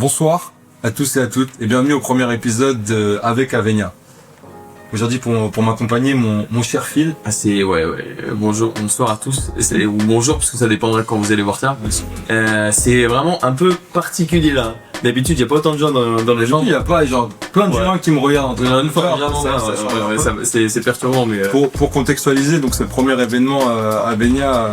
Bonsoir à tous et à toutes et bienvenue au premier épisode de Avec Avenia. Aujourd'hui pour m'accompagner mon cher Phil. Ouais. Bonjour, bonsoir à tous. Ou bonjour parce que ça dépendra quand vous allez voir ça. C'est vraiment un peu particulier là. D'habitude, il y a pas autant de gens dans les gens. Il y a pas genre plein de gens qui me regardent. Une fois, c'est perturbant mais pour contextualiser, donc c'est le premier événement à Avenia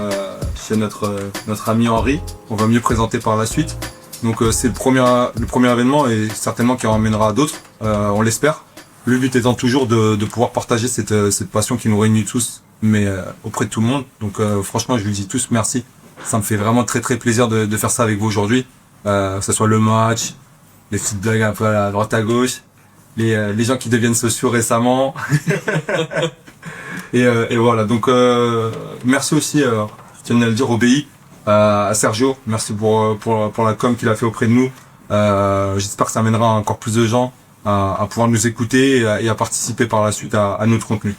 chez notre ami Henri. On va mieux présenter par la suite. Donc c'est le premier événement et certainement qui en ramènera d'autres, on l'espère. Le but étant toujours de pouvoir partager cette passion qui nous réunit tous, mais auprès de tout le monde. Donc franchement, je vous dis tous merci. Ça me fait vraiment très très plaisir de faire ça avec vous aujourd'hui. Que ce soit le match, les petites blagues un peu à droite à gauche, les gens qui deviennent sociaux récemment. et voilà, donc merci aussi, je tiens à le dire, au BI, à Sergio. Merci pour la com qu'il a fait auprès de nous. J'espère que ça amènera encore plus de gens à pouvoir nous écouter et à participer par la suite à notre contenu.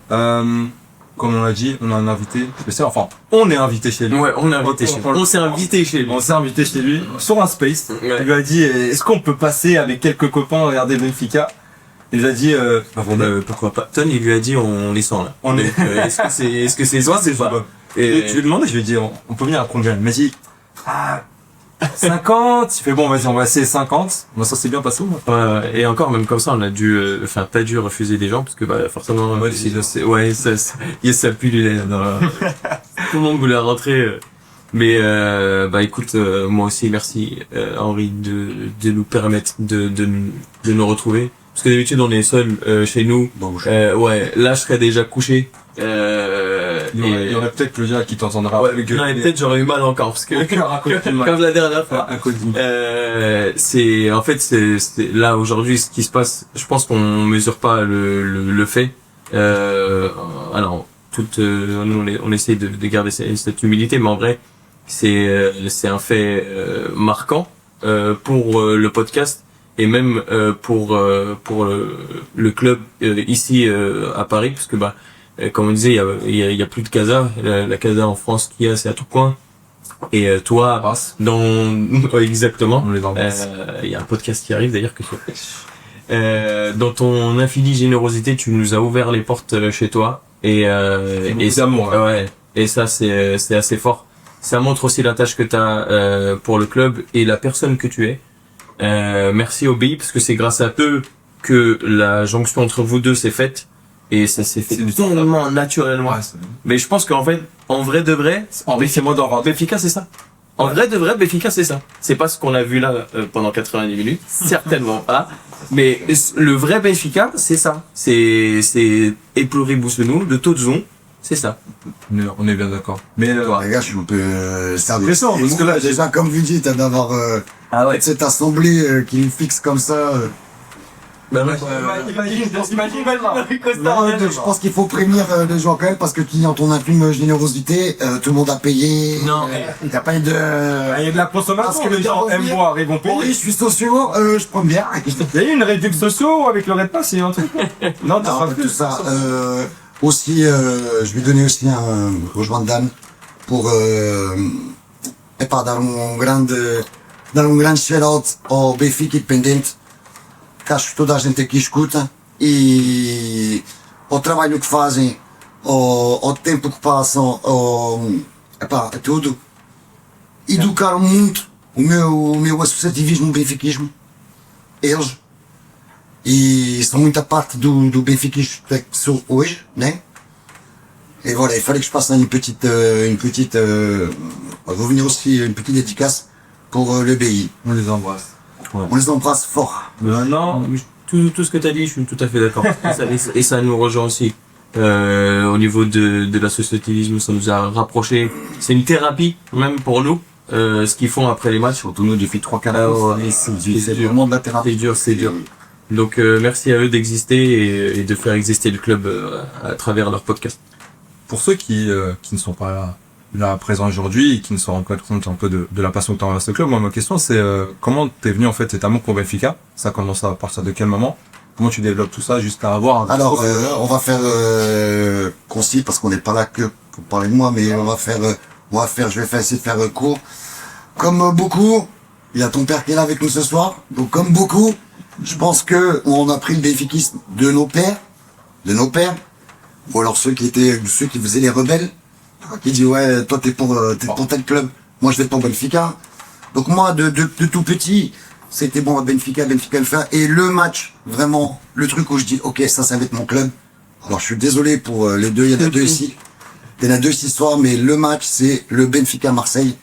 Comme on l'a dit, on a un invité spécial. Enfin, on est invité chez lui. Ouais, on s'est invité chez lui. On s'est invité chez lui sur un space. Ouais. Il lui a dit est-ce qu'on peut passer avec quelques copains regarder Benfica. Il a dit pourquoi pas. Ton, il lui a dit on les sent là. On est Est-ce que c'est toi, c'est pas. Et je lui ai demandé, je lui ai dit on peut venir à combien. Il m'a dit 50. Il fait bon, vas-y, on va essayer 50. Moi, ça s'est bien passé. Ouais, et encore même comme ça, on a dû, t'as dû refuser des gens parce que forcément, ça pue du lait. Tout le monde voulait rentrer. Mais écoute, moi aussi merci Henri de nous permettre de nous retrouver. Parce que d'habitude on est seul chez nous. Bon, là je serais déjà couché. Il y aurait peut-être le gars qui t'entendra. Ouais, peut-être j'aurais eu mal encore parce que comme la dernière fois. C'est là aujourd'hui ce qui se passe. Je pense qu'on mesure pas le fait. Alors on essaie de garder cette humilité, mais en vrai c'est un fait marquant pour le podcast et même pour le club ici à Paris, parce que comme on disait, il y a plus de casa. La casa en France qu'il y a, c'est à Tourcoing. Et toi, exactement. Il y a un podcast qui arrive d'ailleurs que tu dans ton infinie générosité, tu nous as ouvert les portes chez toi. Et d'amour. Ouais. Et ça, c'est assez fort. Ça montre aussi la tâche que t'as pour le club et la personne que tu es. Merci au BI parce que c'est grâce à eux que la jonction entre vous deux s'est faite. Et ça s'est fait totalement naturellement. Ouais, mais je pense qu'en fait, en vrai de vrai, Benfica c'est ça. En vrai de vrai, Benfica c'est ça. C'est pas ce qu'on a vu là pendant 90 minutes, certainement pas. Mais le vrai Benfica, c'est ça. C'est Éploré-Boussenou de Tozon, c'est ça. On est bien d'accord. Mais les gars, je suis un peu stressant parce que là, déjà, comme vous dites, d'avoir cette assemblée qui nous fixe comme ça. Imagine. Je pense qu'il faut prévenir les gens quand même parce que dans ton infime générosité, tout le monde a payé. Non, il n'y a pas eu de... Il y a de la consommation parce que les gens aiment boire et vont payer. Oui, je suis socio, je prends bien. Il y a eu une réduction sociaux avec le Red Pass et un truc. Non, t'as pas tout ça. Aussi, je vais donner aussi un rejoint Dan pour dar um grande shout-out ao Benfica Independente. Que acho que toda a gente aqui escuta e ao trabalho que fazem, ao tempo que passam, a tudo. Educaram muito o meu associativismo, o benfiquismo, eles, e são muita parte do benfiquismo que sou hoje, né? Et voilà, il fallait que je passe une petite, revenir aussi une petite dédicace pour le BI. On les embrasse. Ouais. On les embrasse fort. Non, tout ce que tu as dit, je suis tout à fait d'accord. et ça nous rejoint aussi. Au niveau de l'associativisme, ça nous a rapprochés. C'est une thérapie, même pour nous, ce qu'ils font après les matchs. Surtout nous, depuis 3-4 ans. C'est vraiment de la thérapie. C'est dur. Donc, merci à eux d'exister et de faire exister le club à travers leur podcast. Pour ceux qui ne sont pas là présents aujourd'hui et qui ne se rendent pas compte un peu de la passion que tu as envers ce club, moi ma question c'est comment t'es venu en fait cet amour pour Benfica? Ça commence à partir de quel moment? Comment tu développes tout ça jusqu'à avoir un... Alors on va faire concis parce qu'on n'est pas là que pour parler de moi, mais je vais essayer de faire court. Comme beaucoup, Il y a ton père qui est là avec nous ce soir. Donc comme beaucoup, je pense que on a pris le bénéficisme de nos pères, ou alors ceux qui faisaient les rebelles, qui disent ouais, toi t'es pour tel club, moi je vais être pour Benfica. Donc moi de tout petit, c'était bon Benfica le faire. Et le match, vraiment, le truc où je dis ok, ça va être mon club. Alors je suis désolé pour les deux, il y en a deux ici. Il y en a deux cette histoire, mais le match c'est le Benfica Marseille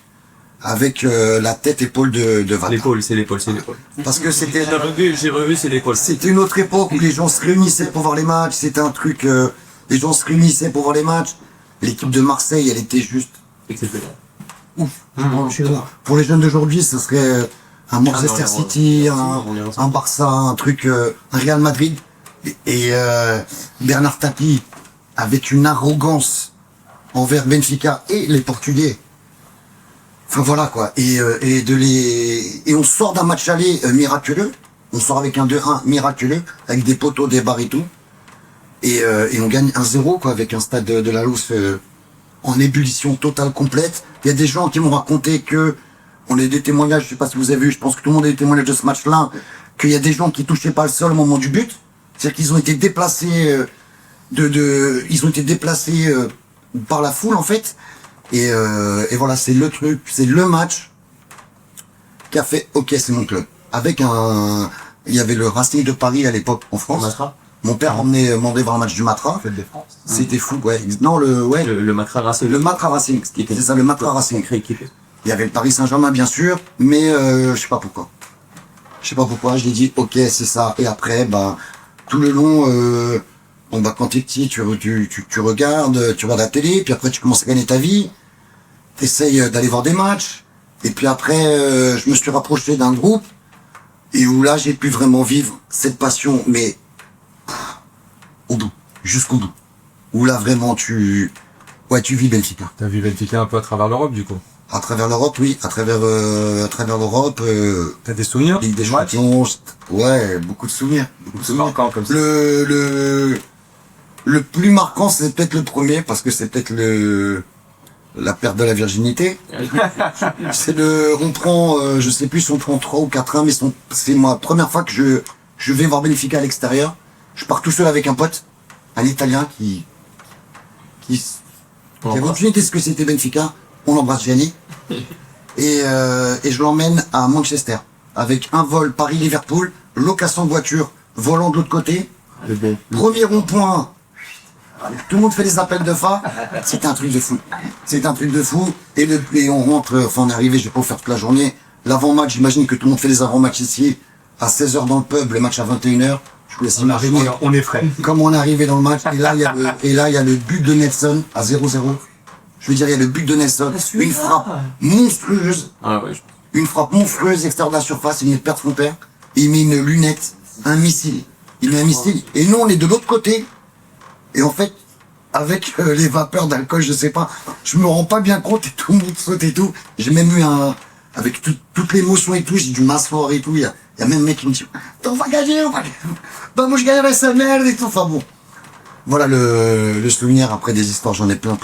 avec la tête épaule de Vata. L'épaule. Parce que c'était J'ai revu, c'est l'épaule. c'était une autre époque où les gens se réunissaient pour voir les matchs, c'était un truc les gens se réunissaient pour voir les matchs. L'équipe de Marseille, elle était juste Exceptionnel. ouf. Pour les jeunes d'aujourd'hui, ce serait un Manchester City, un Barça, un truc un Real Madrid et Bernard Tapie avec une arrogance envers Benfica et les Portugais. Enfin voilà quoi. Et on sort d'un match aller miraculeux. On sort avec un 2-1 miraculeux, avec des poteaux, des barres et tout. Et on gagne 1-0 quoi, avec un stade de la Luz en ébullition totale complète. Il y a des gens qui m'ont raconté que on a des témoignages, je sais pas si vous avez vu, je pense que tout le monde a des témoignages de ce match-là, qu'il y a des gens qui touchaient pas le sol au moment du but. C'est-à-dire qu'ils ont été déplacés ils ont été déplacés par la foule en fait. Et voilà, c'est le truc, c'est le match qui a fait ok, c'est mon club. Avec il y avait le Racing de Paris à l'époque en France. Matra. Mon père m'emmenait voir un match du Matra. Fête des France. C'était fou, ouais. Non, Le Matra Racing. le Matra Racing. C'est ça, le Matra Racing. Équipe. Il y avait le Paris Saint-Germain, bien sûr, mais je sais pas pourquoi. Je l'ai dit, ok, c'est ça. Et après, tout le long, quand t'es petit, tu regardes la télé, puis après tu commences à gagner ta vie, t'essayes d'aller voir des matchs, et puis après, je me suis rapproché d'un groupe, et où là, j'ai pu vraiment vivre cette passion, mais au bout, jusqu'au bout. Où là, vraiment, tu vis Benfica. T'as vu Benfica un peu à travers l'Europe du coup. À travers l'Europe, oui, à travers l'Europe, T'as des souvenirs? Ligue des Champions, ouais, beaucoup de souvenirs. C'est marquant comme ça. Le plus marquant, c'est peut-être le premier, parce que c'est peut-être la perte de la virginité. On prend, je sais plus si on prend 3 ou 4-1, mais c'est ma première fois que je vais voir Benfica à l'extérieur. Je pars tout seul avec un pote, un Italien qui avait aucune idée de ce que c'était Benfica. On l'embrasse Gianni. Et je l'emmène à Manchester. Avec un vol Paris-Liverpool, location de voiture, volant de l'autre côté. Premier rond-point. Tout le monde fait des appels de phare. C'était un truc de fou. Et on rentre, on est arrivé, je vais pas vous faire toute la journée. L'avant-match, j'imagine que tout le monde fait les avant-matchs ici. À 16h dans le pub, le match à 21h. Je vous laisse imaginer. On est frais. Comme on est arrivé dans le match. Et là, il y a le but de Nelson à 0-0. Je veux dire, il y a le but de Nelson. Une frappe monstrueuse. Ah ouais. Une frappe monstrueuse extérieur de la surface. Il vient de perdre son père. Il met une lunette, un missile. Il met un missile. Et nous, on est de l'autre côté. Et en fait, avec les vapeurs d'alcool, je sais pas, je me rends pas bien compte et tout le monde saute et tout. J'ai même eu avec toute l'émotion et tout, j'ai dû m'asseoir et tout. Il y a même un mec qui me dit, on va gagner, moi je gagnerai sa merde et tout. Enfin bon. Voilà le souvenir. Après des histoires, j'en ai plein.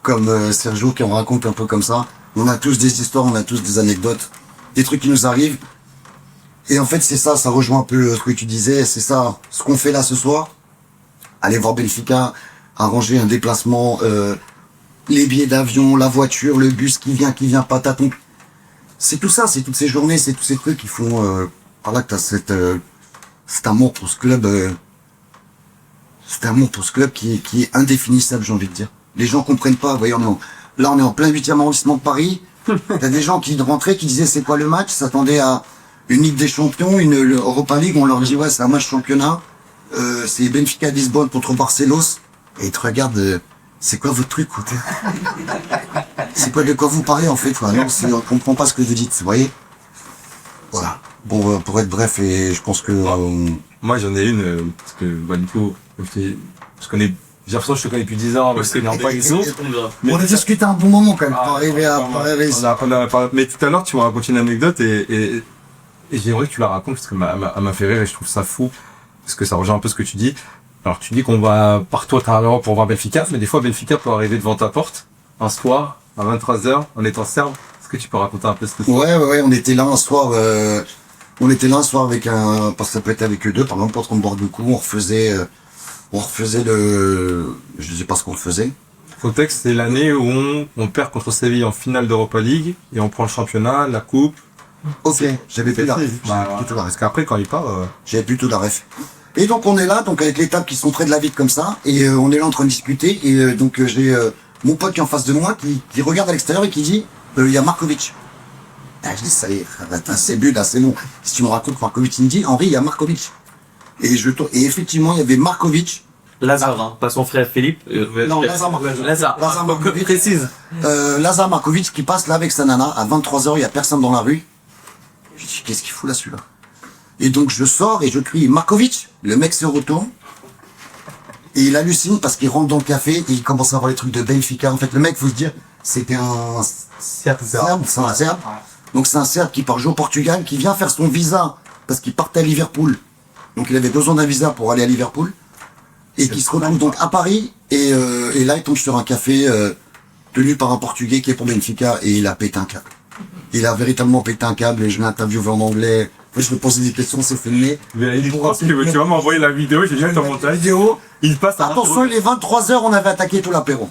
Comme Sergio qui en raconte un peu comme ça. On a tous des histoires, on a tous des anecdotes, des trucs qui nous arrivent. Et en fait, c'est ça rejoint un peu ce que tu disais, c'est ça, ce qu'on fait là ce soir. Aller voir Benfica, arranger un déplacement, les billets d'avion, la voiture, le bus qui vient pataton. C'est tout ça, c'est toutes ces journées, c'est tous ces trucs qui font, par là que t'as cet amour pour ce club, qui est indéfinissable, j'ai envie de dire. Les gens comprennent pas, vous voyez, on est en plein 8e arrondissement de Paris. T'as des gens qui rentraient, qui disaient c'est quoi le match, s'attendaient à une Ligue des Champions, une Europa League, on leur dit ouais, c'est un match championnat. C'est Benfica Lisbonne contre Barcelos, et ils te regardent, c'est quoi votre truc, quoi? C'est quoi, de quoi vous parlez, en fait, quoi? Non, on comprend pas ce que vous dites, vous voyez? Voilà. Bon, pour être bref, et je pense que... Moi, j'en ai une, parce que, du coup, je connais, j'ai l'impression que je te connais depuis 10 ans, mais c'est pas exemple. On a discuté un bon moment, quand même, pour arriver à... Mais tout à l'heure, tu m'as raconté une anecdote, et j'aimerais que tu la racontes, parce que elle m'a fait rire, et je trouve ça fou. Parce que ça rejoint un peu ce que tu dis. Alors tu dis qu'on va partout à travers l'Europe pour voir Benfica, mais des fois Benfica peut arriver devant ta porte un soir à 23h en étant serbe. Parce que tu peux raconter un peu ce que Ouais, on était là un soir, avec parce que ça peut être avec eux deux, par exemple, quand on boit du coup, on refaisait je sais pas ce qu'on faisait. Contexte, c'est l'année où on perd contre Séville en finale d'Europa League et on prend le championnat, la coupe. Ok, j'avais plus la ref. Parce qu'après, quand il part, J'avais plus tout la ref. Et donc on est là, donc avec les tables qui sont près de la vitre comme ça, et on est là en train de discuter, et donc j'ai mon pote qui est en face de moi, qui regarde à l'extérieur et qui dit, il y a Markovic. Ah, je dis, ça y est, attends, c'est but, là, c'est bon. Si tu me racontes Markovic, il me dit, Henri, il y a Markovic. Et effectivement, il y avait Markovic. Lazare, hein, pas son frère Philippe. Non, Lazare Markovic. Lazare Markovic. Précise. Lazare Markovic qui passe là avec sa nana, à 23h, il y a personne dans la rue. Je dis, qu'est-ce qu'il fout là, celui-là? Et donc je sors et je crie Markovic. Le mec se retourne et il hallucine parce qu'il rentre dans le café et il commence à voir les trucs de Benfica. En fait, le mec, faut se dire, c'était un Serbe, c'est un Serbe. Donc c'est un Serbe qui part jouer au Portugal, qui vient faire son visa parce qu'il partait à Liverpool. Donc il avait besoin d'un visa pour aller à Liverpool et qui se retrouve donc à Paris et là il tombe sur un café tenu par un Portugais qui est pour Benfica et il a pété un câble. Il a véritablement pété un câble et je l'ai interviewé en anglais. Je me posais des questions, c'est filmé. tu vas m'envoyer la vidéo, j'ai déjà ton montage. Vidéo. Il passe à Attention, il est 23h, on avait attaqué tout l'apéro.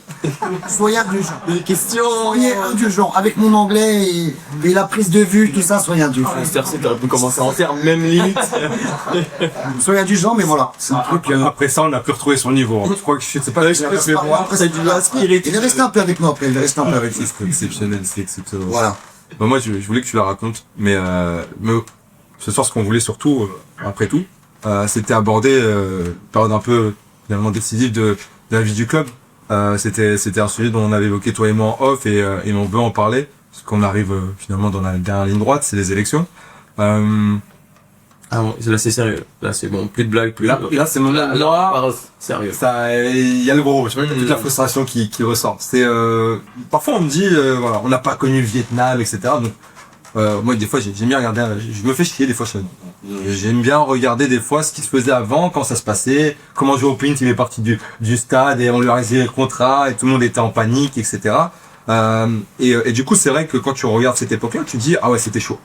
Soyez indulgents. Des questions. Soyez indulgents. Avec mon anglais et la prise de vue, tout ça, soyez indulgents. C'est t'aurais pu commencer en termes, même limite. Soyez indulgents, mais voilà. C'est un truc. Après ça, on a pu retrouver son niveau. Je crois que je sais pas. Après, c'est du il est resté un peu avec nous après. Il est resté un peu avec nous. C'est exceptionnel, c'est exceptionnel. Voilà. Bah, moi, je voulais que tu la racontes, mais ce soir, ce qu'on voulait surtout, après tout, c'était aborder une période un peu finalement décisive de la vie du club. C'était un sujet dont on avait évoqué toi et moi en off et on veut en parler parce qu'on arrive finalement dans la dernière ligne droite, c'est les élections. Ah bon, là c'est sérieux. Là c'est bon, plus de blagues, plus. Là c'est mon là, sérieux. Ça, il y a le gros, toute la frustration qui ressort. C'est parfois on me dit voilà, on n'a pas connu le Vietnam, etc. Donc moi des fois j'aime bien regarder, je me fais chier des fois. J'aime bien regarder des fois ce qui se faisait avant, quand ça se passait, comment Joe Pint il est parti du stade et on lui a résilié le contrat et tout le monde était en panique, etc. Et du coup c'est vrai que quand tu regardes cette époque-là, tu te dis ah ouais c'était chaud.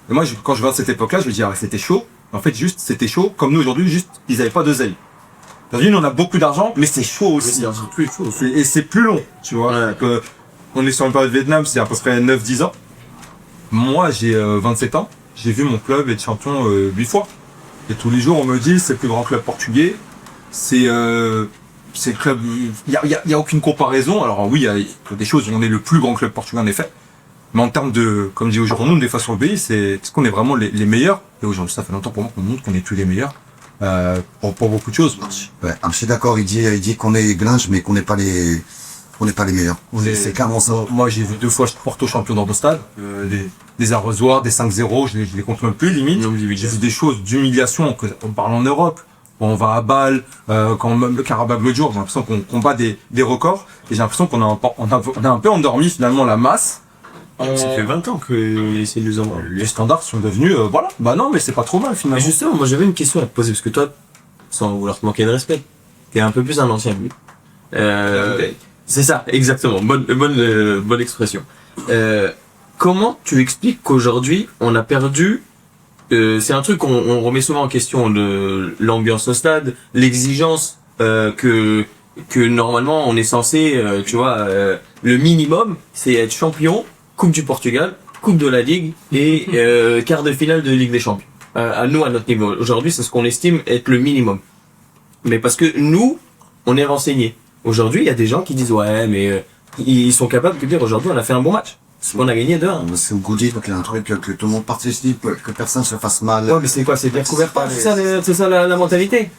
Et moi quand je regarde cette époque-là, je me dis ah ouais c'était chaud. En fait juste c'était chaud, comme nous aujourd'hui, juste ils avaient pas d'oseille. Aujourd'hui on a beaucoup d'argent, mais c'est chaud aussi. Plus chaud. Et c'est plus long, tu vois. Ouais. Donc, on est sur une période Vietnam, c'est à peu près 9-10 ans. Moi j'ai 27 ans. J'ai vu mon club être champion 8 fois. Et tous les jours, on me dit, c'est le plus grand club portugais. C'est le club... Il y a aucune comparaison. Alors oui, il y a des choses, on est le plus grand club portugais en effet. Mais en termes de, comme dit aujourd'hui, des fois sur le pays, c'est ce qu'on est vraiment les meilleurs. Et aujourd'hui, ça fait longtemps pour moi qu'on montre qu'on est tous les meilleurs. Pour beaucoup de choses. Ouais, je suis d'accord, il dit qu'on est glinge, mais qu'on n'est pas les meilleurs. C'est clairement ça. Moi, j'ai vu 2 fois Porto champion dans nos stades. Des arrosoirs, des 5-0, je les compte même plus, limite. J'ai vu des choses d'humiliation, on parle en Europe. Quand on va à Bâle, quand même le Karabakh le jour, j'ai l'impression qu'on bat des records. Et j'ai l'impression qu'on a un peu endormi finalement la masse. Ça fait 20 ans que essaient de nous envoyer. Les standards sont devenus, voilà. Bah non, mais c'est pas trop mal finalement. Mais justement, moi j'avais une question à te poser, parce que toi, sans vouloir te manquer de respect, t'es un peu plus un ancien but. C'est ça, exactement. Bonne expression. Comment tu expliques qu'aujourd'hui, on a perdu, c'est un truc qu'on remet souvent en question, l'ambiance au stade, l'exigence, que normalement on est censé, tu vois, le minimum, c'est être champion, Coupe du Portugal, Coupe de la Ligue et quart de finale de Ligue des Champions. À nous, à notre niveau. Aujourd'hui, c'est ce qu'on estime être le minimum. Mais parce que nous, on est renseignés. Aujourd'hui, il y a des gens qui disent ouais, mais ils sont capables de dire aujourd'hui, on a fait un bon match. Parce qu'on a gagné 2-1. C'est au goût donc il y a un truc que tout le monde participe, que personne se fasse mal. Ouais, mais c'est quoi? C'est bien couvert par c'est ça la mentalité.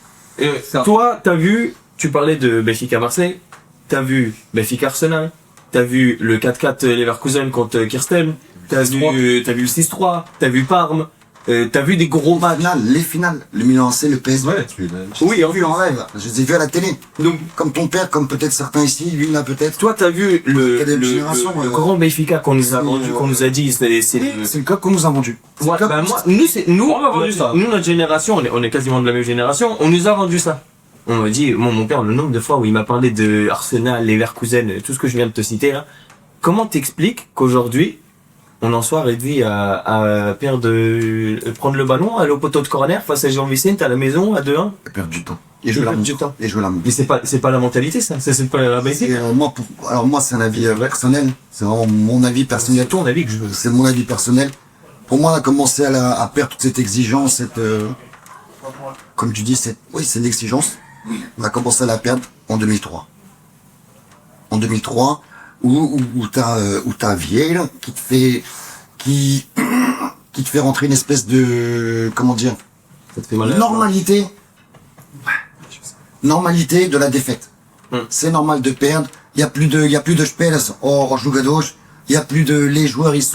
Toi, t'as vu, tu parlais de Benfica Marseille, t'as vu Benfica Arsenal, t'as vu le 4-4 Leverkusen contre Kirsten, t'as vu le 6-3, t'as vu Parme, t'as vu des gros matchs. Les finales, le Milan AC, le PSV. Ouais, Oui, en vue en live. Je les ai vus à la télé. Donc, comme ton père, comme peut-être certains ici, lui là peut-être. toi, t'as vu générations, le grand Benfica qu'on nous a vendu, qu'on nous a dit, c'est le club qu'on nous a vendu. Ouais, bah moi, nous, on m'a vendu ça. Nous, notre génération, on est quasiment de la même génération, on nous a vendu ça. On m'a dit, mon père, le nombre de fois où il m'a parlé de Arsenal, Leverkusen, tout ce que je viens de te citer là, comment t'expliques qu'aujourd'hui, on en soit réduit à prendre le ballon, aller au poteau de corner face à Jean Vicente à la maison à 2-1. Perdre du temps. Et jouer la Perdre du montre. temps. Et jouer la montre. Mais c'est pas la mentalité, ça. C'est pas la basique. Et, alors moi, c'est un avis personnel. C'est vraiment mon avis personnel. C'est ton avis que je veux. C'est mon avis personnel. Pour moi, on a commencé à perdre toute cette exigence, comme tu dis, c'est une exigence. On a commencé à la perdre en 2003. En 2003, où t'as Vieille qui te fait rentrer une espèce de, comment dire, Ça te fait mal. normalité de la défaite. C'est normal de perdre. Il y a plus de spells hors jogadores. Il y a plus de, les joueurs, ils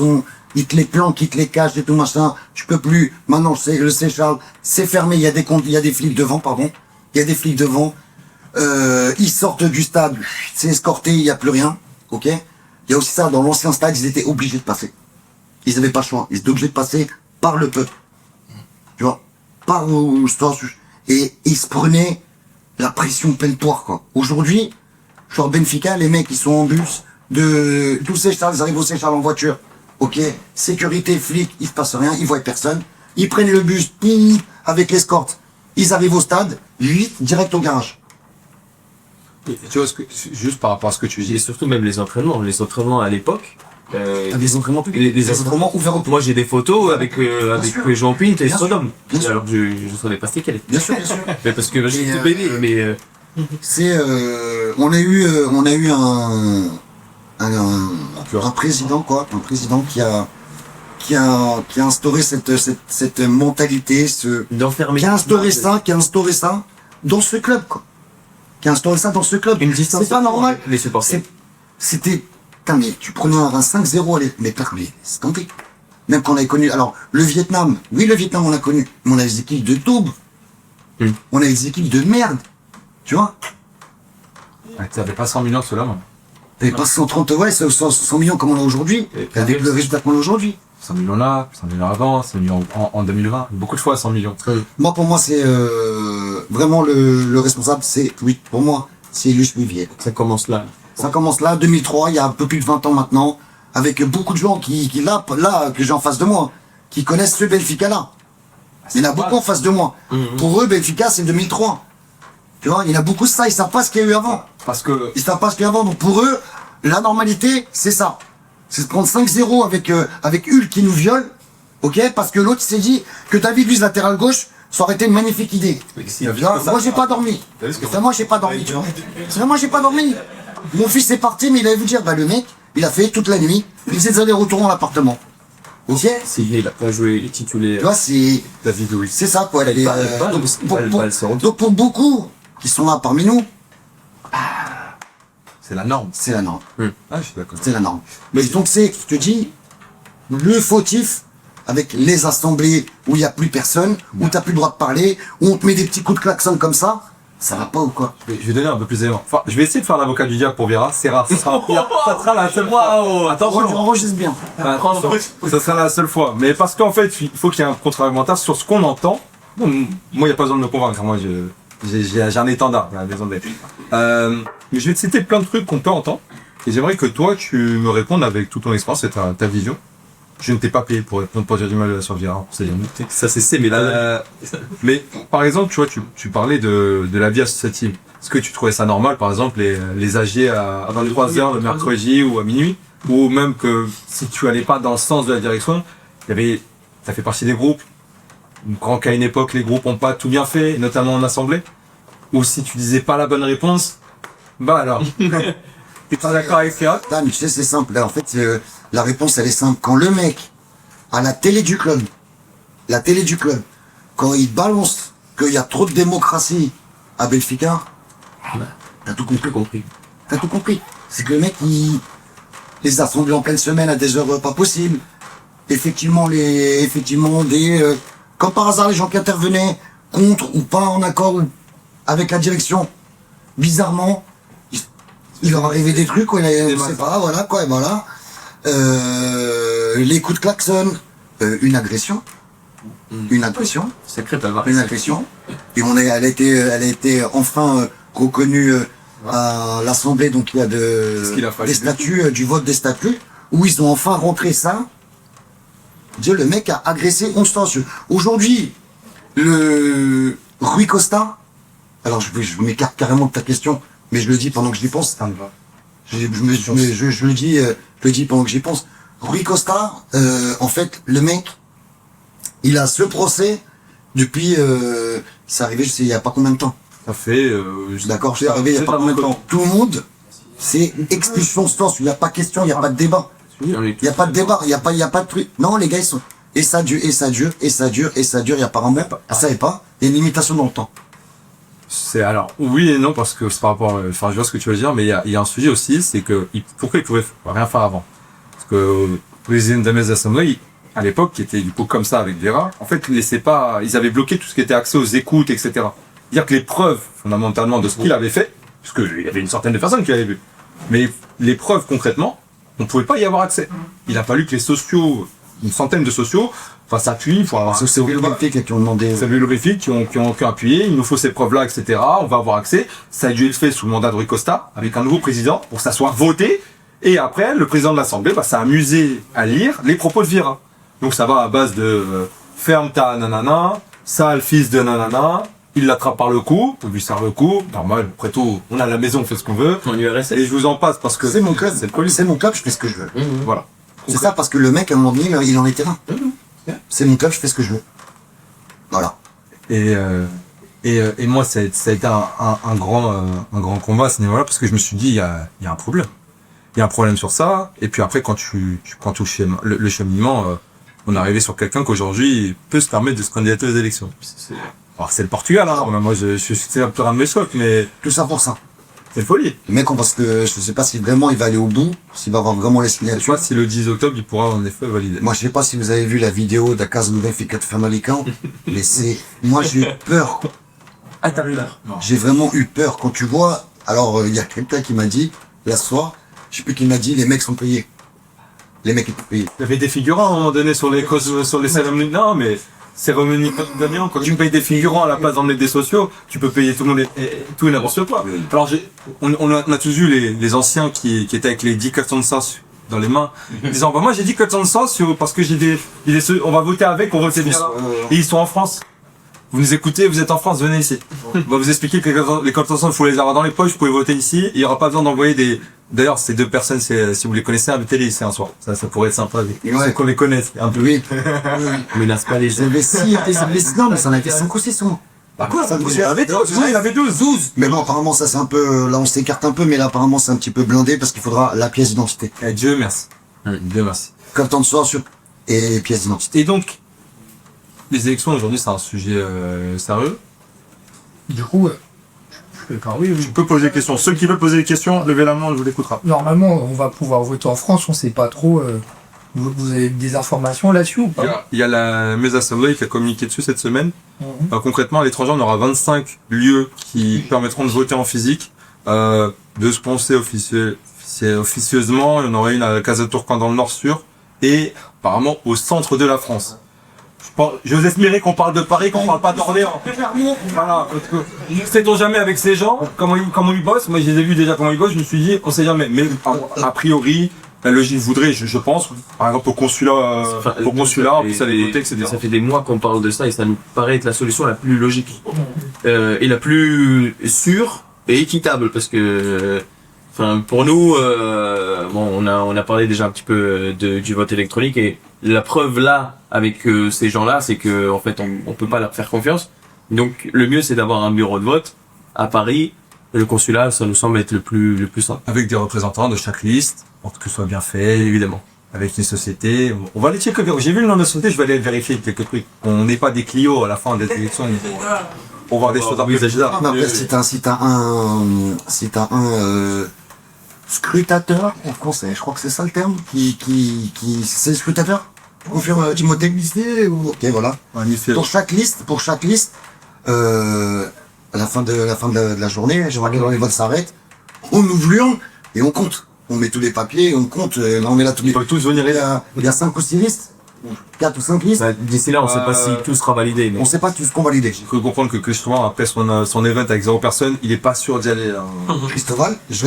te les planquent, ils te les cachent et tout machin. Tu peux plus. Maintenant, le Seychelles, c'est fermé. Il y a des flics devant, pardon. Il y a des flics devant. Ils sortent du stade. C'est escorté, il y a plus rien. Ok? Il y a aussi ça, dans l'ancien stade, ils étaient obligés de passer. Ils avaient pas le choix. Ils étaient obligés de passer par le peuple. Tu vois? Et ils se prenaient la pression pleine poire, quoi. Aujourd'hui, genre Benfica, les mecs, ils sont en bus d'où Seychelles, ils arrivent au Seychelles en voiture. Ok? Sécurité, flic, il se passe rien, ils voient personne. Ils prennent le bus, avec l'escorte. Ils arrivent au stade, vite, direct au garage. Tu vois, juste par rapport à ce que tu Et dis, surtout même les entraînements. Les entraînements à l'époque. Des entraînements publics. Les entraînements ouverts au public. Moi j'ai des photos avec sûr. Jean Pint et Bien sûr. Sodome. Bien sûr. Alors que je savais pas c'était quelle. Bien sûr, bien sûr. Mais parce que j'ai Et, tout baigné, mais C'est, on a eu un président, quoi, un président qui a instauré cette mentalité, d'enfermer. qui a instauré ça dans ce club, quoi. Qui a instauré ça dans ce club. Une distance. C'est pas normal. Les supporters. C'était, putain, mais tu prenais un 5-0 mais c'est tombé. Même quand on avait connu, alors, le Vietnam, oui, le Vietnam, on l'a connu, mais on a des équipes de daube. On a des équipes de merde. Tu vois? t'avais pas 100 millions ceux-là, moi. T'avais pas 130, ouais, 100 millions comme on a aujourd'hui. Avec le résultat qu'on a aujourd'hui. 100 millions là, 100 millions avant, 100 millions en 2020. Beaucoup de fois 100 millions. Moi, pour moi, c'est vraiment le responsable, c'est, oui, pour moi, c'est Luis Vivier. Ça commence là. Ça commence là, 2003, il y a un peu plus de 20 ans maintenant, avec beaucoup de gens qui là, que j'ai en face de moi, qui connaissent ce Benfica-là. Il y en a beaucoup en face de moi. Pour eux, Benfica, c'est 2003. Tu vois, il y en a beaucoup de ça, ils savent pas ce qu'il y a eu avant. Parce que Ils savent pas ce qu'il y a eu avant, donc pour eux, la normalité, c'est ça. C'est de prendre 5-0 avec Hulk qui nous viole, ok? Parce que l'autre s'est dit que David Luiz latéral gauche, ça aurait été une magnifique idée. Moi, j'ai pas dormi. Moi, j'ai pas dormi, tu vois. Moi, j'ai pas dormi. Mon fils est parti, mais il avait vu dire, bah, le mec, il a fait toute la nuit, il faisait des allers-retours dans l'appartement. Ok? Il a pas joué titulaire. Tu vois, c'est David Louis. ça, quoi. Donc, Donc, pour beaucoup qui sont là parmi nous, C'est la norme. c'est la norme. Ah, je suis d'accord. C'est la norme. Mais donc c'est, je te dis, le fautif, avec les assemblées où il n'y a plus personne, où t'as plus le droit de parler, où on te met des petits coups de klaxon comme ça va pas ou quoi? Je vais donner un peu plus d'éléments. Enfin, je vais essayer de faire l'avocat du diable pour Vieira. C'est rare. Ça sera la seule fois. Attention. Enregistre bien. Attention. Ça sera la seule fois. Mais parce qu'en fait, il faut qu'il y ait un contre-argumentaire sur ce qu'on entend. Bon, moi, il n'y a pas besoin de me convaincre. Moi, j'ai un étendard. Désolé. Mais je vais te citer plein de trucs qu'on peut entendre. Et j'aimerais que toi, tu me répondes avec toute ton expérience et ta vision. Je ne t'ai pas payé pour répondre, pour dire du mal sur Vieira. ça c'est mais là. Mais par exemple, tu vois, tu parlais de la vie associative. Est-ce que tu trouvais ça normal, par exemple, les AG à 23h le mercredi ou à minuit? Ou même que si tu allais pas dans le sens de la direction, t'as fait partie des groupes. Quand qu'à une époque, les groupes ont pas tout bien fait, notamment en assemblée. Ou si tu disais pas la bonne réponse, bah alors. T'es pas d'accord avec Vieira? Putain, mais tu sais, c'est simple. Là, en fait, la réponse, elle est simple. Quand le mec, à la télé du club, quand il balance qu'il y a trop de démocratie à Benfica, t'as tout compris. T'as tout compris. C'est que le mec, les assemblées en pleine semaine à des heures pas possibles. Effectivement, comme par hasard, les gens qui intervenaient contre ou pas en accord avec la direction, bizarrement, il leur arrivait des trucs, quoi, c'est pas, voilà, quoi, et voilà. Les coups de klaxon, une agression. Sacré Tavares. Une agression. Et elle a été enfin reconnue à l'Assemblée, donc il y a Ce qu'il a fallu. des statuts, du vote des statuts, où ils ont enfin rentré ça Dieu, le mec a agressé 11 torses. Aujourd'hui, le Rui Costa, alors je m'écarte carrément de ta question, mais je le dis pendant que j'y pense. Ça me va. Je le dis pendant que j'y pense. Rui Costa, en fait, le mec, il a ce procès depuis, c'est arrivé, je sais, il y a pas combien de temps. Ça fait, D'accord, c'est arrivé il y a pas combien de temps. Tout le monde, c'est expulsion stance. Il n'y a pas question, il n'y a pas de débat. Il n'y a pas de débat, il y a pas de truc. Non, les gars, ils sont, et ça dure, et ça dure, et ça dure, et ça dure, et apparemment, ça n'est pas, il y a une limitation dans le temps. C'est alors oui et non parce que c'est par rapport, enfin je vois ce que tu veux dire, mais il y a un sujet aussi, c'est que pourquoi ils pouvaient rien faire avant? Parce que le président de la Assemblée, à l'époque, qui était du coup comme ça avec Vera, en fait ils laissaient pas, ils avaient bloqué tout ce qui était accès aux écoutes, etc. C'est-à-dire que les preuves fondamentalement de ce qu'il avait fait, parce qu'il y avait une centaine de personnes qui l'avaient vu, mais les preuves concrètement, on ne pouvait pas y avoir accès. Il a fallu que les sociaux, une centaine de sociaux, s'appuient pour avoir C'est horrifique qui ont demandé. C'est horrifique qui ont appuyé, il nous faut ces preuves-là, etc. On va avoir accès. Ça a dû être fait sous le mandat de Rui Costa, avec un nouveau président, pour que ça soit voté. Et après, le président de l'Assemblée s'est amusé à lire les propos de Vieira. Donc ça va à base de ferme ta nanana, sale fils de nanana, il l'attrape par le cou, on lui serre le cou, normal, après tout, on a la maison, on fait ce qu'on veut. En URSS. Et je vous en passe parce que C'est mon club, c'est le colis. c'est mon club, je fais ce que je veux. Voilà. C'est ça, parce que le mec, à un moment donné, il en était un. C'est mon club, je fais ce que je veux. Voilà. Et moi, ça a été un grand combat à ce niveau-là, parce que je me suis dit, il y a un problème. Il y a un problème sur ça. Et puis après, quand tu prends tout le cheminement, on est arrivé sur quelqu'un qu'aujourd'hui peut se permettre de se candidater aux élections. Alors c'est le Portugal, hein. Moi, je suis un peu un de mes chocs, mais Tout ça pour ça. c'est folie. Le mec, parce que je sais pas si vraiment il va aller au bout, s'il va avoir vraiment les Je sais signatures. pas si le 10 octobre, il pourra en effet valider. Moi, je sais pas si vous avez vu la vidéo de Casa do Benfica de Famalicão, mais moi, j'ai eu peur. Ah, t'as vu là? J'ai vraiment eu peur quand tu vois. Alors, il y a quelqu'un qui m'a dit, la soir, je sais plus qui m'a dit, les mecs sont payés. Les mecs sont payés. Il y avait des figurants à un moment donné sur les cérémonies. Non, mais cérémonies gagnantes, quand tu payes des figurants à la place d'emmener des sociaux, tu peux payer tout le monde et tout et n'importe quoi. Alors on a tous vu les anciens qui étaient avec les 10 cartons de sens dans les mains, disant bah moi j'ai 10 cartons de sens parce que on va voter avec, on vote bien. Et ils sont en France. Vous nous écoutez, vous êtes en France, venez ici. On va vous expliquer que les cartons de sens, il faut les avoir dans les poches, vous pouvez voter ici. Il n'y aura pas besoin d'envoyer des... D'ailleurs, ces deux personnes, si vous les connaissez, invitez-les ici un soir. Ça pourrait être sympa. Ouais. Qu'on les connaisse un peu. Oui. Menace pas les Ils gens. avaient 6, non, mais ça en avait 5 ou 6, moi. Bah quoi, ça Il avait 12. Mais bon, apparemment, ça c'est un peu, là on s'écarte un peu, mais là apparemment c'est un petit peu blindé parce qu'il faudra la pièce d'identité. Eh, Dieu merci. Dieu merci. Comme temps de soir sur, et pièce d'identité. Et donc, les élections aujourd'hui, c'est un sujet sérieux. Du coup, oui, Tu peux poser des questions. Ceux qui veulent poser des questions, levez la main, on vous l'écoutera. normalement, on va pouvoir voter en France, on sait pas trop. Vous avez des informations là-dessus ou pas? Il y a la Mesa Assemblée qui a communiqué dessus cette semaine. Mhm. Concrètement, à l'étranger, on aura 25 lieux qui permettront de voter en physique. De se penser officieusement, il y en aurait une à Casa Tourcan dans le Nord sûr et apparemment au centre de la France. J'ose espérer qu'on parle de Paris, qu'on parle pas d'Orléans. Voilà, parce que sait-on jamais avec ces gens, comment ils bossent. Moi, je les ai vus déjà comment ils bossent, je me suis dit, on sait jamais. Mais a priori, la logique voudrait, je pense, par exemple au consulat, on puisse aller voter, etc. Ça fait des mois qu'on parle de ça et ça nous paraît être la solution la plus logique et la plus sûre et équitable parce que pour nous on a parlé déjà un petit peu du vote électronique et la preuve là avec ces gens-là c'est que en fait on peut pas leur faire confiance. Donc le mieux c'est d'avoir un bureau de vote à Paris. Le consulat, ça nous semble être le plus simple. Avec des représentants de chaque liste, pour que ce soit bien fait, évidemment. Avec les sociétés, on va aller checker. J'ai vu le nom de la société, je vais aller vérifier quelques trucs. On n'est pas des Clio à la fin des élections. Pour voir des choses un peu exagérées. Mais après, si t'as un scrutateur en français, je crois que c'est ça le terme, c'est le scrutateur? Confirme Timothée Glissé ou... Ok, voilà. Pour chaque liste, à la fin de la journée, j'aimerais que les votes s'arrêtent, on ouvre l'urne et on compte. On met tous les papiers, on compte, là on met là tous les... Ils peuvent tous venir. Il y a 5 ou 6 listes, 4 ou 5 listes, D'ici là, on sait pas si tout sera validé. Mais... on sait pas tout ce qu'on validé. J'ai cru comprendre que Christophe, après son event avec 0 personne, il est pas sûr d'y aller. Christoval, je